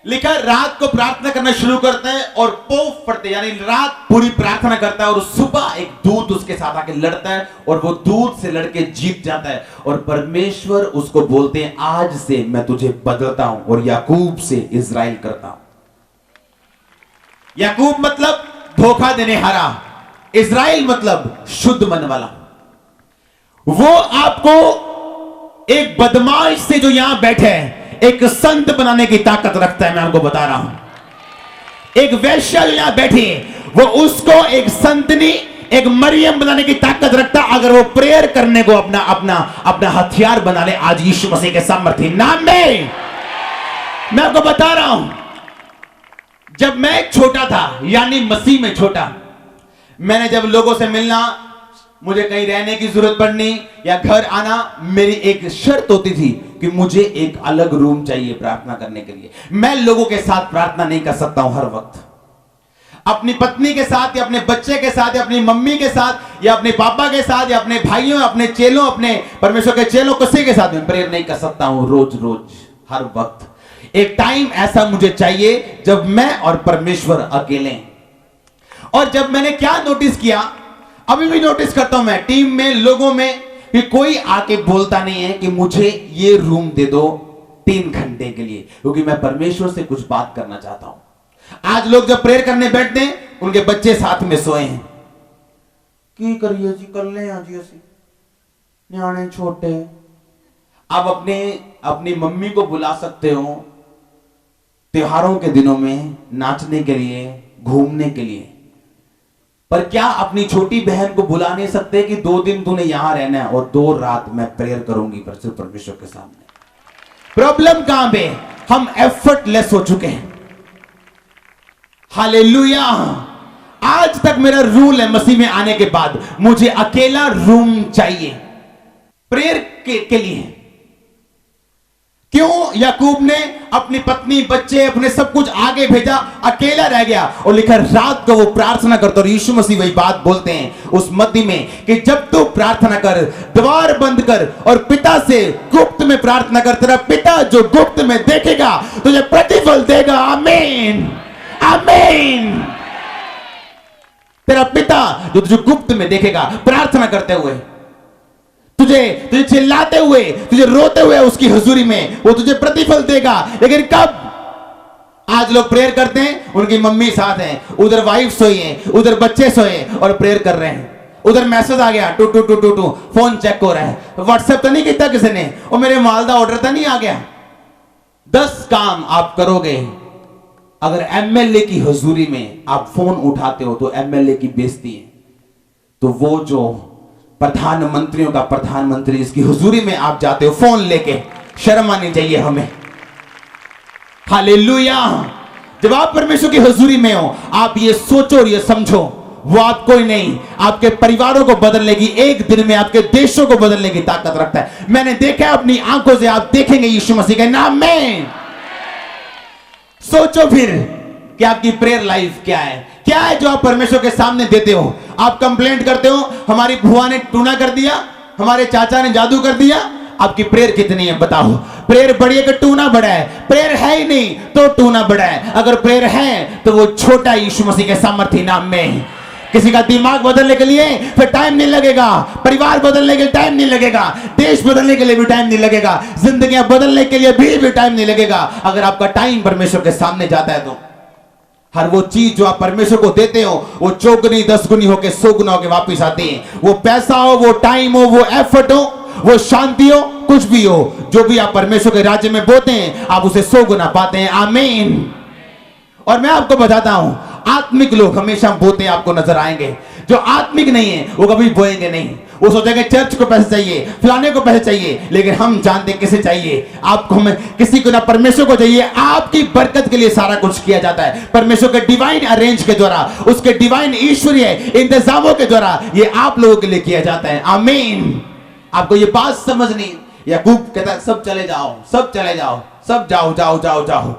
लिखा रात को प्रार्थना करना शुरू करते हैं और पोफ पढ़ते, यानी रात पूरी प्रार्थना करता है और सुबह एक दूत उसके साथ आके लड़ता है और वो दूत से लड़के जीत जाता है और परमेश्वर उसको बोलते हैं आज से मैं तुझे बदलता हूं और याकूब से इजराइल करता हूं। याकूब मतलब धोखा देने हारा, इजराइल मतलब शुद्ध मन वाला। वो आपको एक बदमाश से जो यहां बैठे हैं एक संत बनाने की ताकत रखता है। मैं आपको बता रहा हूं, एक वैश्या जो यहां बैठी है वो उसको एक संतनी, एक मरियम बनाने की ताकत रखता है अगर वो प्रेयर करने को अपना अपना अपना हथियार बना ले आज यीशु मसीह के सामर्थ्य नाम में। मैं आपको बता रहा हूं, जब मैं छोटा था, यानी मसीह में छोटा, मैंने जब लोगों से मिलना, मुझे कहीं रहने की जरूरत पड़नी या घर आना, मेरी एक शर्त होती थी कि मुझे एक अलग रूम चाहिए प्रार्थना करने के लिए। मैं लोगों के साथ प्रार्थना नहीं कर सकता हूं हर वक्त। अपनी पत्नी के साथ या अपने बच्चे के साथ या अपनी मम्मी के साथ या अपने पापा के साथ या अपने भाइयों, अपने चेलों, अपने परमेश्वर के चेलों, किसी के साथ मैं प्रेयर नहीं कर सकता हूं रोज रोज हर वक्त। एक टाइम ऐसा मुझे चाहिए जब मैं और परमेश्वर अकेले। और जब मैंने क्या नोटिस किया, अभी भी नोटिस करता हूं मैं टीम में, लोगों में, कि कोई आके बोलता नहीं है कि मुझे ये रूम दे दो 3 घंटे के लिए, क्योंकि मैं परमेश्वर से कुछ बात करना चाहता हूं। आज लोग जब प्रेयर करने बैठते हैं उनके बच्चे साथ में सोए हैं, की करिए जी, कर ले आज ऐसी न्याणे छोटे। आप अपनी मम्मी को बुला सकते हो त्योहारों के दिनों में नाचने के लिए, घूमने के लिए, पर क्या अपनी छोटी बहन को बुला नहीं सकते कि 2 दिन तूने यहां रहना है और 2 रात मैं प्रेयर करूंगी परमेश्वर के सामने। प्रॉब्लम कहां पे, हम एफर्टलेस हो चुके हैं। हालेलुया। आज तक मेरा रूल है मसीह में आने के बाद, मुझे अकेला रूम चाहिए प्रेयर के लिए। क्यों याकूब ने अपनी पत्नी, बच्चे, अपने सब कुछ आगे भेजा, अकेला रह गया और लिखा रात को वो प्रार्थना करता। और यीशु मसीह वही बात बोलते हैं उस मध्य में कि जब तू प्रार्थना कर, द्वार बंद कर और पिता से गुप्त में प्रार्थना कर, तेरा पिता जो गुप्त में देखेगा तुझे प्रतिफल देगा। आमीन, आमीन। तेरा पिता जो तुझे गुप्त में देखेगा प्रार्थना करते हुए, तुझे चिल्लाते हुए, तुझे रोते हुए उसकी हुजूरी में, वो तुझे प्रतिफल देगा। लेकिन कब? आज लोग प्रेयर करते हैं, उनकी मम्मी साथ है, उधर वाइफ सोई है, उधर बच्चे सोए और प्रेयर कर रहे हैं। उधर मैसेज आ गया, टू टू टू टू टू, फोन चेक हो रहा है, व्हाट्सएप तो नहीं किया किसी ने, और मेरे मालदा ऑर्डर तो नहीं आ गया। 10 काम आप करोगे अगर एमएलए की हुजूरी में आप फोन उठाते हो तो एमएलए की बेइज्जती है। तो वो जो प्रधानमंत्रियों का प्रधानमंत्री, इसकी हुजूरी में आप जाते हो फोन लेके, शर्म आनी चाहिए हमें। हालेलुया। जब आप परमेश्वर की हुजूरी में हो, आप ये सोचो और ये समझो, वो आपको ही नहीं, आपके परिवारों को बदलने की, एक दिन में आपके देशों को बदलने की ताकत रखता है। मैंने देखा अपनी आंखों से, आप देखेंगे यीशु मसीह के नाम में। सोचो फिर कि आपकी प्रेयर लाइफ क्या है जो आप परमेश्वर के सामने देते हो। आप कंप्लेंट करते हो, हमारी बुआ ने टूना कर दिया, हमारे चाचा ने जादू कर दिया। आपकी प्रेयर कितनी है बताओ? प्रेयर बड़ी है कि टूना बड़ा है? प्रेयर है ही नहीं तो टूना बड़ा है। अगर प्रेयर है तो वो छोटा यीशु मसीह के सामर्थ्य नाम में। किसी का दिमाग बदलने के लिए फिर टाइम नहीं लगेगा, परिवार बदलने के लिए टाइम नहीं लगेगा, देश बदलने के लिए भी टाइम नहीं लगेगा, जिंदगियां बदलने के लिए भी टाइम नहीं लगेगा। अगर आपका टाइम परमेश्वर के सामने जाता है तो हर वो चीज जो आप परमेश्वर को देते हो वो चौगुनी 10 गुनी होकर 100 गुना होकर वापिस आती है। वो पैसा हो, वो टाइम हो, वो एफर्ट हो, वो शांति हो, कुछ भी हो, जो भी आप परमेश्वर के राज्य में बोते हैं आप उसे 100 गुना पाते हैं। आमीन। और मैं आपको बताता हूं, आत्मिक लोग हमेशा बोते आपको नजर आएंगे, जो आत्मिक नहीं है वो कभी बोएंगे नहीं। वो सोचेंगे चर्च को पैसे चाहिए, फलाने को पैसे चाहिए, लेकिन हम जानते किसे चाहिए। आपको, हमें किसी को ना परमेश्वर को चाहिए। आपकी बरकत के लिए सारा कुछ किया जाता है परमेश्वर के डिवाइन अरेंज के द्वारा, उसके डिवाइन ईश्वरीय इंतजामों के द्वारा ये आप लोगों के लिए किया जाता है। आमीन। आपको ये बात समझनी। याकूब कहता है सब चले जाओ, सब चले जाओ, सब जाओ जाओ जाओ जाओ।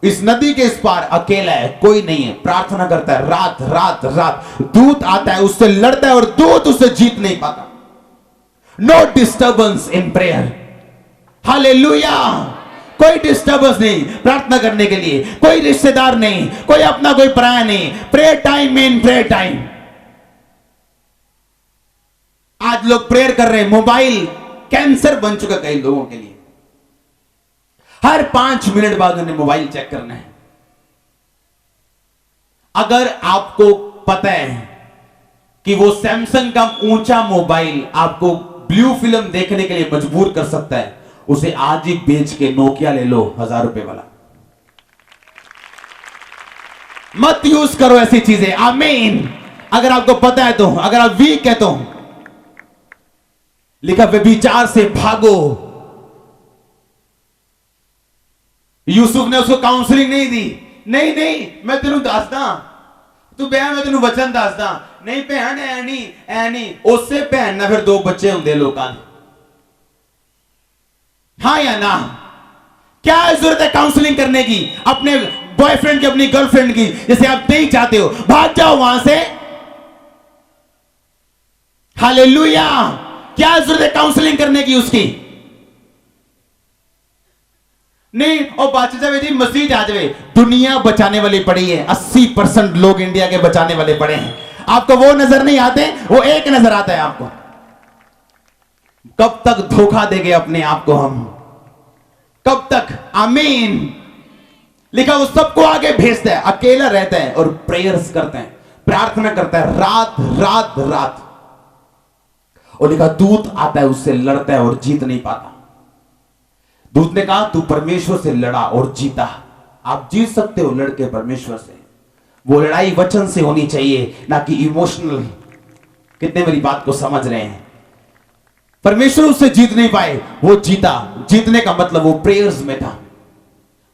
इस नदी के इस पार अकेला है, कोई नहीं है, प्रार्थना करता है रात रात रात। दूत आता है, उससे लड़ता है और दूत उससे जीत नहीं पाता। No disturbance in prayer. Hallelujah. कोई डिस्टर्बेंस नहीं प्रार्थना करने के लिए, कोई रिश्तेदार नहीं, कोई अपना कोई पराया नहीं। Prayer time in prayer time. आज लोग प्रेयर कर रहे हैं, मोबाइल कैंसर बन चुका कई लोगों के लिए। हर 5 मिनट बाद उन्हें मोबाइल चेक करना है। अगर आपको पता है कि वो सैमसंग का ऊंचा मोबाइल आपको ब्लू फिल्म देखने के लिए मजबूर कर सकता है, उसे आज ही बेच के नोकिया ले लो 1000 रुपए वाला। मत यूज करो ऐसी चीजें। आमीन। अगर आपको पता है तो, अगर आप वीक है तो लिखा व्यभिचार से भागो। यूसुफ ने उसको काउंसलिंग नहीं दी। नहीं नहीं मैं तेनू दसदा, तू बह मैं तेनू वचन दसदा। नहीं भैन ऐ नहीं। उससे भैन ना फिर 2 बच्चे होंगे लोगों ने। हाँ या ना? क्या जरूरत है काउंसलिंग करने की अपने बॉयफ्रेंड की, अपनी गर्लफ्रेंड की, जैसे आप नहीं चाहते हो? भाग जाओ वहां से। हालेलुया। क्या जरूरत है काउंसलिंग करने की उसकी? नहीं और बच जावे जी, मसीह आ जावे। दुनिया बचाने वाली पड़ी है। 80% लोग इंडिया के बचाने वाले पड़े हैं। आपको वो नजर नहीं आते, वो एक नजर आता है आपको। कब तक धोखा देंगे अपने आप को हम? कब तक? आमीन। लिखा वो सबको आगे भेजता है, अकेला रहता है और प्रेयर्स करते हैं, प्रार्थना करता है रात रात रात। और लिखा दूत आता है, उससे लड़ता है और जीत नहीं पाता। दूत ने कहा तू परमेश्वर से लड़ा और जीता। आप जीत सकते हो लड़के परमेश्वर से। वो लड़ाई वचन से होनी चाहिए, ना कि इमोशनल। कितने मेरी बात को समझ रहे हैं? परमेश्वर उससे जीत नहीं पाए, वो जीता। जीतने का मतलब वो प्रेयर्स में था,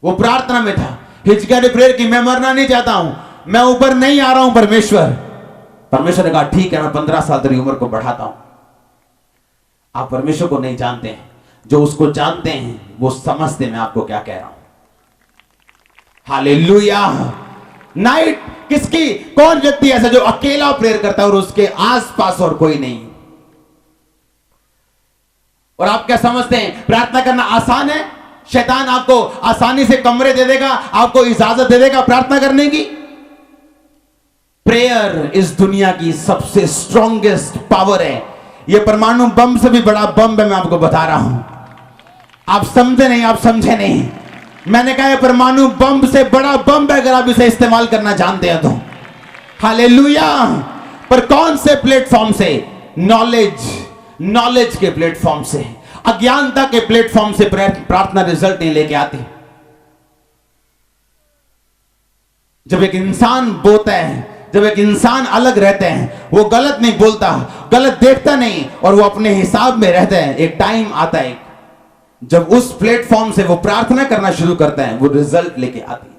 वो प्रार्थना में था। हिचकिया ने प्रेयर की, मैं मरना नहीं चाहता हूं, मैं ऊपर नहीं आ रहा हूं परमेश्वर। परमेश्वर ने कहा ठीक है, मैं 15 साल तेरी उम्र को बढ़ाता हूं। आप परमेश्वर को नहीं जानते हैं, जो उसको जानते हैं वो समझते मैं आपको क्या कह रहा हूं। हालेलुया। नाइट किसकी? कौन व्यक्ति ऐसा जो अकेला प्रेयर करता है और उसके आसपास और कोई नहीं? और आप क्या समझते हैं प्रार्थना करना आसान है? शैतान आपको आसानी से कमरे दे देगा, आपको इजाजत दे देगा प्रार्थना करने की? प्रेयर इस दुनिया की सबसे स्ट्रॉन्गेस्ट पावर है। यह परमाणु बम से भी बड़ा बम है, मैं आपको बता रहा हूं। आप समझे नहीं, आप समझे नहीं। मैंने कहा परमाणु बम से बड़ा बम है, अगर आप इसे इस्तेमाल करना जानते हैं तो। हालेलुया। पर कौन से प्लेटफॉर्म से? नॉलेज के प्लेटफॉर्म से, अज्ञानता के प्लेटफॉर्म से प्रार्थना रिजल्ट नहीं लेके आती। जब एक इंसान बोलता है, जब एक इंसान अलग रहता है, वो गलत नहीं बोलता, गलत देखता नहीं, और वो अपने हिसाब में रहता है, एक टाइम आता है जब उस प्लेटफॉर्म से वो प्रार्थना करना शुरू करता है, वो रिजल्ट लेके आती है।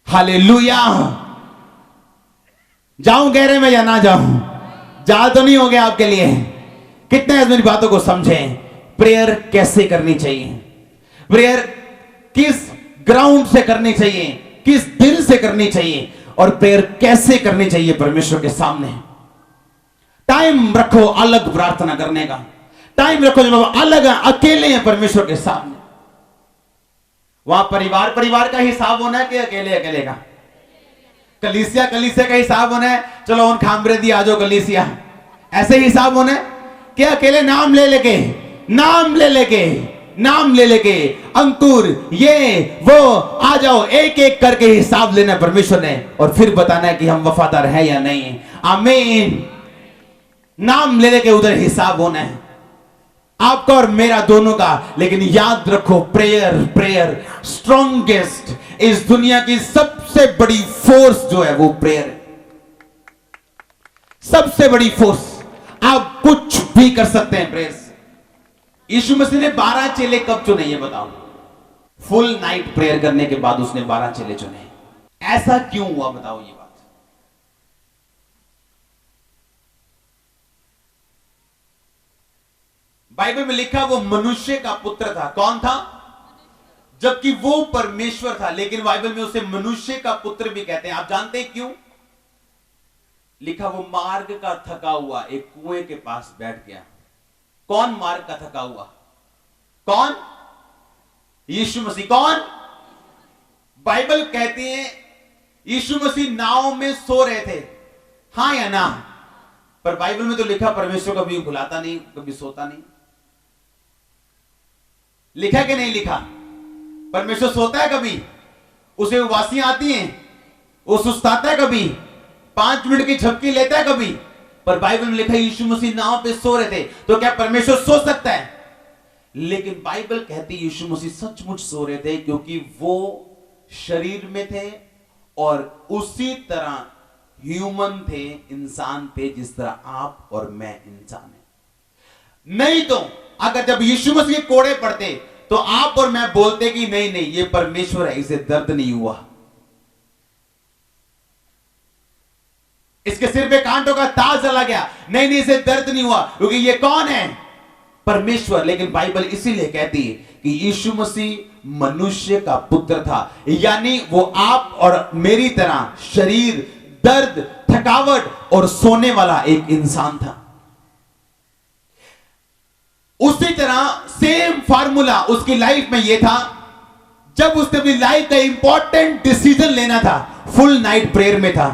हालेलुया। जाऊं गहरे में या ना जाऊं? जा तो नहीं हो गया आपके लिए? कितने मेरी बातों को समझें? प्रेयर कैसे करनी चाहिए? प्रेयर किस ग्राउंड से करनी चाहिए? किस दिल से करनी चाहिए? और प्रेयर कैसे करनी चाहिए परमेश्वर के सामने? टाइम रखो अलग प्रार्थना करने का। टाइम रखो जब आप अलग हैं, अकेले हैं परमेश्वर के सामने। वहां परिवार का हिसाब होना है कि अकेले का? कलीसिया का हिसाब होना है, चलो उन खामरे दी आजो कलीसिया, ऐसे हिसाब होना है? क्या अकेले नाम ले लेके अंकुर ये वो आ जाओ, एक एक करके हिसाब लेना परमेश्वर ने, और फिर बताना है कि हम वफादार हैं या नहीं। आमीन। नाम ले लेके उधर हिसाब होना है आपका और मेरा दोनों का। लेकिन याद रखो प्रेयर स्ट्रॉन्गेस्ट, इस दुनिया की सबसे बड़ी फोर्स जो है वो प्रेयर है। सबसे बड़ी फोर्स। आप कुछ भी कर सकते हैं प्रेयर से। यीशु मसीह ने 12 चेले कब चुने ये बताओ? फुल नाइट प्रेयर करने के बाद उसने 12 चेले चुने। ऐसा क्यों हुआ बताओ ये बात? बाइबल में लिखा वो मनुष्य का पुत्र था। कौन था? जबकि वो परमेश्वर था, लेकिन बाइबल में उसे मनुष्य का पुत्र भी कहते हैं। आप जानते हैं क्यों? लिखा वो मार्ग का थका हुआ एक कुएं के पास बैठ गया। कौन मार्ग का थका हुआ? कौन? यीशु मसीह कौन? बाइबल कहती है यीशु मसीह नाव में सो रहे थे, हां या ना? पर बाइबल में तो लिखा परमेश्वर कभी भुलाता नहीं, कभी सोता नहीं। लिखा कि नहीं लिखा? परमेश्वर सोता है कभी? उसे उबासियां आती हैं, वो सुस्ताता है कभी? 5 मिनट की झपकी लेता है कभी? पर बाइबल में लिखा है यीशु मसीह नाव पे सो रहे थे। तो क्या परमेश्वर सो सकता है? लेकिन बाइबल कहती है यीशु मसीह सचमुच सो रहे थे, क्योंकि वो शरीर में थे और उसी तरह ह्यूमन थे, इंसान थे, जिस तरह आप और मैं इंसान है। नहीं तो अगर जब यीशु मसीह कोड़े पड़ते तो आप और मैं बोलते कि नहीं नहीं ये परमेश्वर है, इसे दर्द नहीं हुआ, इसके सिर पे कांटों का ताज चला गया, नहीं नहीं इसे दर्द नहीं हुआ, क्योंकि ये कौन है? परमेश्वर। लेकिन बाइबल इसीलिए कहती है कि यीशु मसीह मनुष्य का पुत्र था, यानी वो आप और मेरी तरह शरीर, दर्द, थकावट और सोने वाला एक इंसान था। उसी तरह सेम फार्मूला उसकी लाइफ में यह था, जब उसने अपनी लाइफ का इंपॉर्टेंट डिसीजन लेना था, फुल नाइट प्रेयर में था।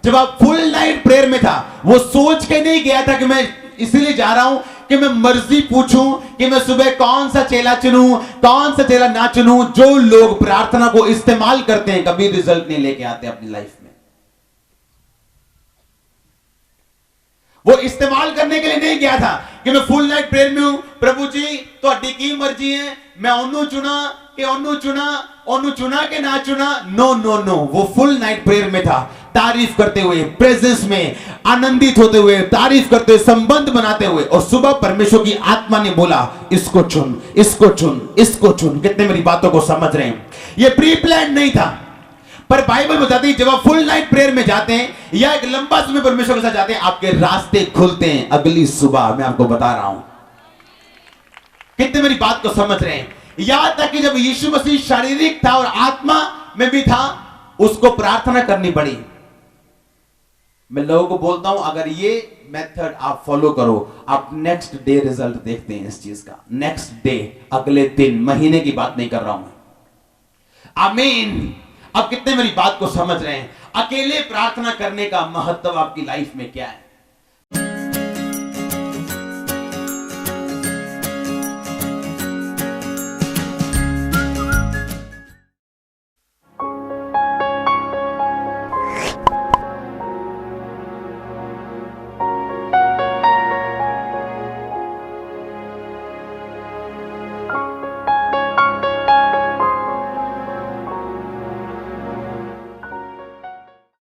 जब आप फुल नाइट प्रेयर में था, वो सोच के नहीं गया था कि मैं इसलिए जा रहा हूं कि मैं मर्जी पूछूं कि मैं सुबह कौन सा चेला चुनूं, कौन सा चेला ना चुनूं। जो लोग प्रार्थना को इस्तेमाल करते हैं कभी रिजल्ट नहीं लेके आते अपनी लाइफ में। वो इस्तेमाल करने के लिए नहीं गया था कि मैं फुल नाइट प्रेयर में हूं, प्रभु जी तो की मर्जी है, मैं ओनू चुना कि ओनू चुना, ओनू चुना के ना चुना। नो नो नो, वो फुल नाइट प्रेयर में था, तारीफ करते हुए, प्रेजेंस में आनंदित होते हुए, तारीफ करते हुए, संबंध बनाते हुए। और सुबह परमेश्वर की आत्मा ने बोला इसको चुन, इसको चुन, इसको चुन। कितने मेरी बातों को समझ रहे हैं? ये प्री प्लान नहीं था। पर बाइबल बताती है जब आप फुल नाइट प्रेयर में जाते हैं या एक लंबा समय परमेश्वर के साथ जाते हैं, आपके रास्ते खुलते हैं अगली सुबह। मैं आपको बता रहा हूं, कितने मेरी बात को समझ रहे हैं? यहां तक कि जब यीशु मसीह शारीरिक था और आत्मा में भी था, उसको प्रार्थना करनी पड़ी। मैं लोगों को बोलता हूं अगर ये मेथड आप फॉलो करो, आप नेक्स्ट डे रिजल्ट देखते हैं इस चीज का। नेक्स्ट डे, अगले दिन, महीने की बात नहीं कर रहा हूं मैं। आमीन। अब कितने मेरी बात को समझ रहे हैं? अकेले प्रार्थना करने का महत्व आपकी लाइफ में क्या है?